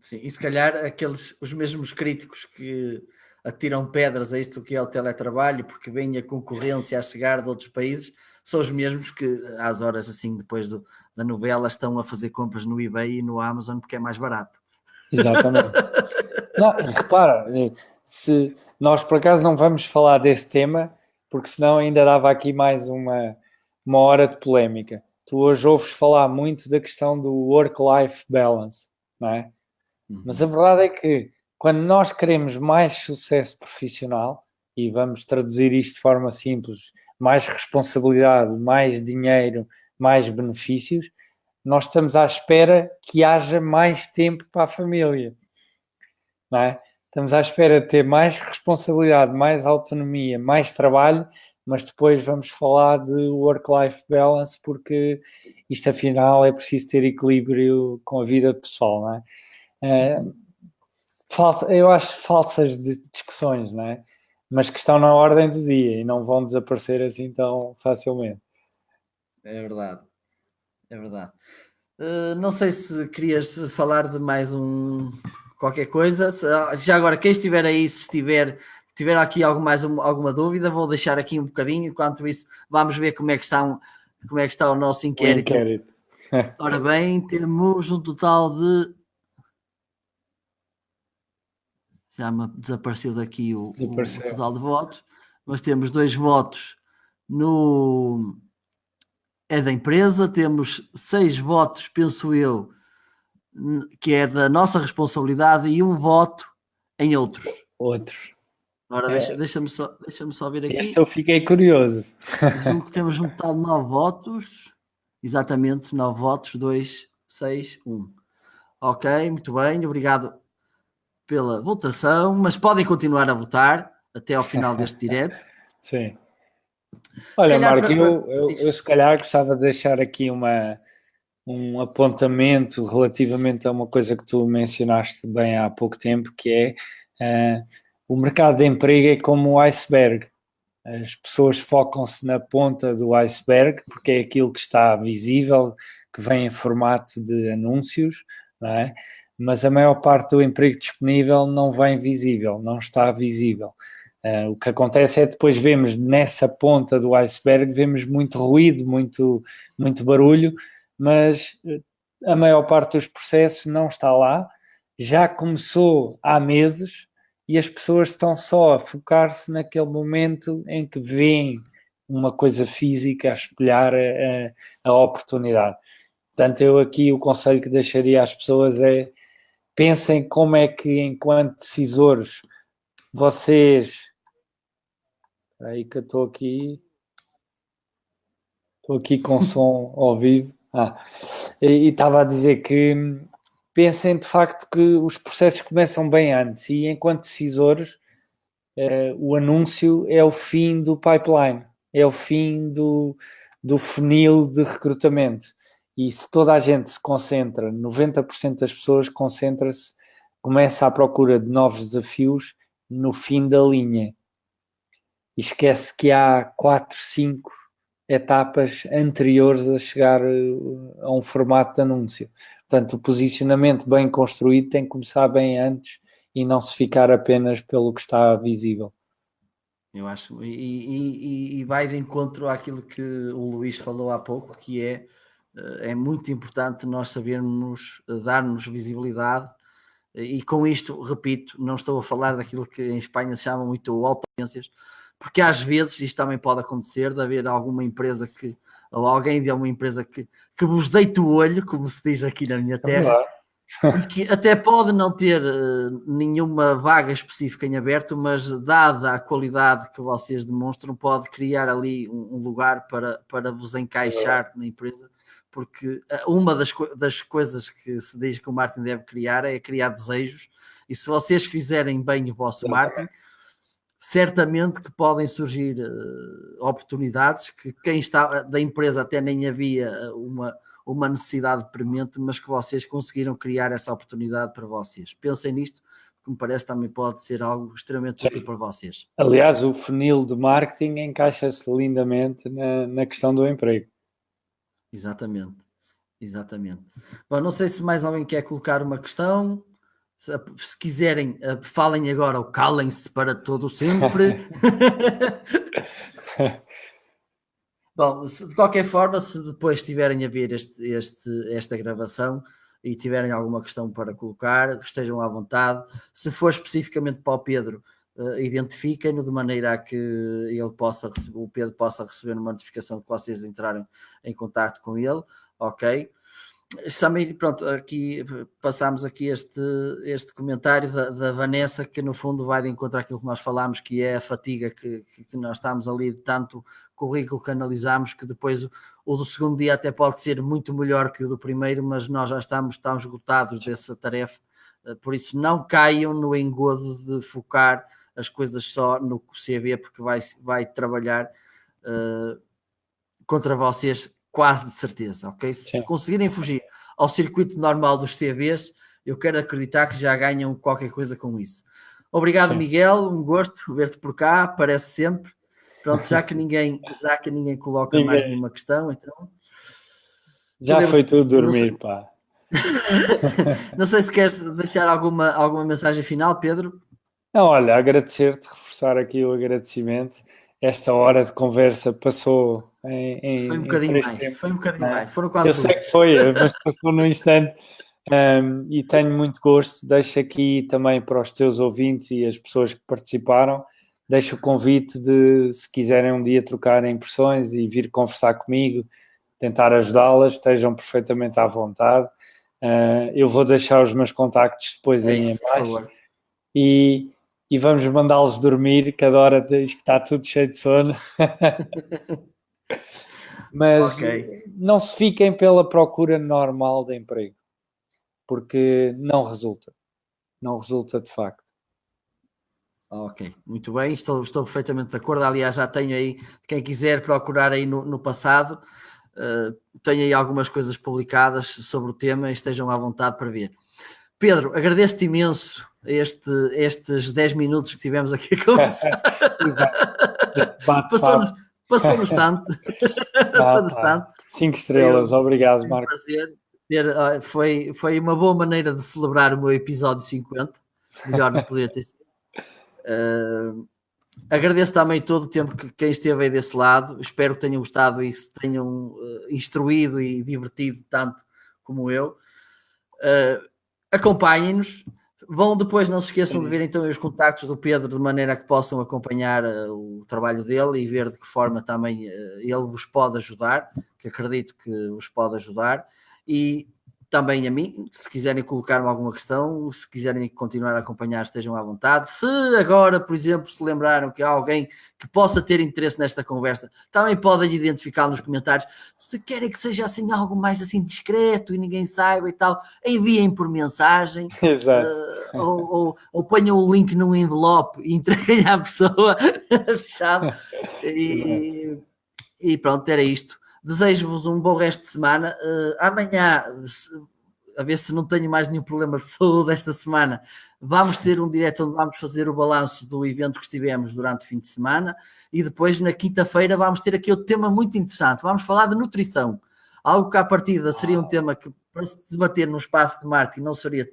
Sim, e se calhar os mesmos críticos que atiram pedras a isto que é o teletrabalho, porque vem a concorrência a chegar de outros países, são os mesmos que às horas assim depois da novela estão a fazer compras no eBay e no Amazon porque é mais barato. Exatamente. Não, repara, se nós por acaso não vamos falar desse tema, porque senão ainda dava aqui mais uma hora de polémica. Tu hoje ouves falar muito da questão do work-life balance, não é? Mas a verdade é que quando nós queremos mais sucesso profissional, e vamos traduzir isto de forma simples, mais responsabilidade, mais dinheiro, mais benefícios, nós estamos à espera que haja mais tempo para a família, não é? Estamos à espera de ter mais responsabilidade, mais autonomia, mais trabalho, mas depois vamos falar de work-life balance, porque isto afinal é preciso ter equilíbrio com a vida pessoal, não é? Eu acho falsas discussões, não é? Mas que estão na ordem do dia e não vão desaparecer assim tão facilmente. É verdade, é verdade. Não sei se querias falar de mais qualquer coisa. Já agora, quem estiver aí, se tiver aqui alguma dúvida, vou deixar aqui um bocadinho. Enquanto isso, vamos ver como é que está o nosso inquérito. Ora bem, temos um total de... Já me desapareceu daqui o total de votos, mas temos 2 votos é da empresa, temos 6 votos, penso eu, que é da nossa responsabilidade, e 1 voto em outros. Ora, deixa-me só ver aqui. Este eu fiquei curioso. Julgo que temos um total de 9 votos. Exatamente, 9 votos, 2, 6, 1. Ok, muito bem, obrigado pela votação, mas podem continuar a votar até ao final deste direto. Sim. Olha, Marco, eu se calhar gostava de deixar aqui um apontamento relativamente a uma coisa que tu mencionaste bem há pouco tempo, que é o mercado de emprego é como o iceberg. As pessoas focam-se na ponta do iceberg, porque é aquilo que está visível, que vem em formato de anúncios, não é? Mas a maior parte do emprego disponível não vem visível, não está visível. O que acontece é que depois vemos nessa ponta do iceberg, vemos muito ruído, muito barulho, mas a maior parte dos processos não está lá. Já começou há meses e as pessoas estão só a focar-se naquele momento em que veem uma coisa física a espelhar a oportunidade. Portanto, eu aqui o conselho que deixaria às pessoas é: pensem como é que, enquanto decisores, vocês... Espera aí que eu estou aqui com som ao vivo. E estava a dizer que pensem de facto que os processos começam bem antes, e enquanto decisores, o anúncio é o fim do pipeline, é o fim do funil de recrutamento. E se toda a gente se concentra, 90% das pessoas começa à procura de novos desafios no fim da linha. E esquece que há 4, 5 etapas anteriores a chegar a um formato de anúncio. Portanto, o posicionamento bem construído tem que começar bem antes e não se ficar apenas pelo que está visível. Eu acho, e vai de encontro àquilo que o Luís falou há pouco, que é muito importante nós sabermos dar-nos visibilidade, e com isto, repito, não estou a falar daquilo que em Espanha se chama muito auto-agências, porque às vezes isto também pode acontecer, de haver alguma empresa ou alguém de uma empresa que vos deite o olho, como se diz aqui na minha terra, e que até pode não ter nenhuma vaga específica em aberto, mas dada a qualidade que vocês demonstram, pode criar ali um lugar para vos encaixar na empresa, porque uma das coisas que se diz que o marketing deve criar é criar desejos, e se vocês fizerem bem o vosso marketing, certamente que podem surgir oportunidades que quem está da empresa até nem havia uma necessidade premente, mas que vocês conseguiram criar essa oportunidade para vocês. Pensem nisto, que me parece também pode ser algo extremamente útil para vocês. Aliás, o funil de marketing encaixa-se lindamente na questão do emprego. Exatamente. Bom, não sei se mais alguém quer colocar uma questão. Se quiserem, falem agora ou calem-se para todo sempre. Bom, de qualquer forma, se depois estiverem a ver esta gravação e tiverem alguma questão para colocar, estejam à vontade. Se for especificamente para o Pedro, identifiquem-no de maneira a que o Pedro possa receber uma notificação que vocês entraram em contato com ele, ok? Também, pronto, aqui passámos aqui este comentário da Vanessa, que no fundo vai de encontro àquilo que nós falámos, que é a fatiga que nós estamos ali, de tanto currículo que analisámos, que depois o do segundo dia até pode ser muito melhor que o do primeiro, mas nós já estamos tão esgotados dessa tarefa, por isso não caiam no engodo de focar as coisas só no CV, porque vai trabalhar contra vocês, quase de certeza, ok? Se conseguirem fugir ao circuito normal dos CVs, eu quero acreditar que já ganham qualquer coisa com isso. Obrigado, Miguel, um gosto ver-te por cá, parece sempre. Pronto, já que ninguém coloca mais nenhuma questão, então... Já foi tudo dormir, pá. Não sei se queres deixar alguma mensagem final, Pedro. Não, olha, agradecer-te, reforçar aqui o agradecimento. Esta hora de conversa passou foi um bocadinho mais. Foram quase eu sei que foi, mas passou num instante. E tenho muito gosto. Deixo aqui também para os teus ouvintes e as pessoas que participaram, deixo o convite de, se quiserem um dia trocar impressões e vir conversar comigo, tentar ajudá-las, estejam perfeitamente à vontade. Eu vou deixar os meus contactos depois aí em baixo. E vamos mandá-los dormir, cada hora diz que está tudo cheio de sono. Mas não se fiquem pela procura normal de emprego, porque não resulta de facto. Ok, muito bem, estou perfeitamente de acordo. Aliás, já tenho aí, quem quiser procurar aí no passado, tenho aí algumas coisas publicadas sobre o tema, estejam à vontade para ver. Pedro, agradeço-te imenso estes 10 minutos que tivemos aqui a conversar. Passou no instante. 5 estrelas, obrigado, Marco. Prazer. Foi uma boa maneira de celebrar o meu episódio 50. Melhor não poderia ter sido. Agradeço também todo o tempo que quem esteve aí desse lado. Espero que tenham gostado e se tenham instruído e divertido tanto como eu. Acompanhem-nos. Vão depois, não se esqueçam de ver então os contactos do Pedro, de maneira que possam acompanhar o trabalho dele e ver de que forma também ele vos pode ajudar, que acredito que vos pode ajudar. E também a mim, se quiserem colocar-me alguma questão, se quiserem continuar a acompanhar, estejam à vontade. Se agora, por exemplo, se lembraram que há alguém que possa ter interesse nesta conversa, também podem identificar nos comentários. Se querem que seja assim algo mais assim discreto e ninguém saiba e tal, enviem por mensagem. Exato. Ou ponham o link num envelope e entreguem à pessoa fechado. E pronto, era isto. Desejo-vos um bom resto de semana. Amanhã, a ver se não tenho mais nenhum problema de saúde esta semana, vamos ter um direto onde vamos fazer o balanço do evento que estivemos durante o fim de semana e depois na quinta-feira vamos ter aqui outro tema muito interessante. Vamos falar de nutrição. Algo que à partida seria um tema que para se debater no espaço de marketing não seria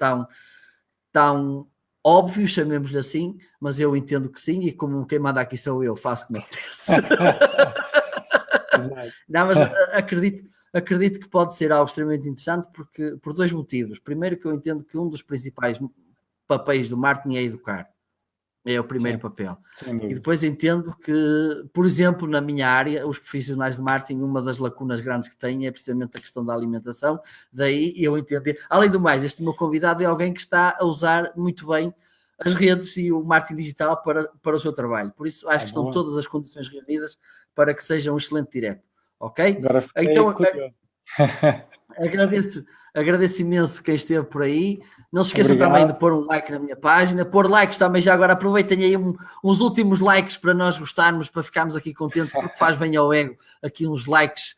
tão óbvio, chamemos-lhe assim, mas eu entendo que sim e como quem manda aqui sou eu, faço como acontece. Não, mas acredito que pode ser algo extremamente interessante por dois motivos. Primeiro, que eu entendo que um dos principais papéis do marketing é educar. É o primeiro papel. E depois entendo que, por exemplo, na minha área, os profissionais de marketing, uma das lacunas grandes que têm é precisamente a questão da alimentação. Daí eu entender. Além do mais, este meu convidado é alguém que está a usar muito bem as redes e o marketing digital para o seu trabalho. Por isso, acho que estão todas as condições reunidas para que seja um excelente direto. Ok? Agora então, agradeço imenso quem esteve por aí. Não se esqueçam também de pôr um like na minha página, pôr likes também já agora, aproveitem aí uns últimos likes para nós gostarmos, para ficarmos aqui contentes, porque faz bem ao ego aqui uns likes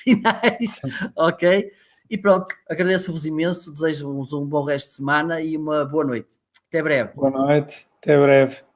finais, ok? E pronto, agradeço-vos imenso, desejo-vos um bom resto de semana e uma boa noite. Até breve. Boa noite, até breve.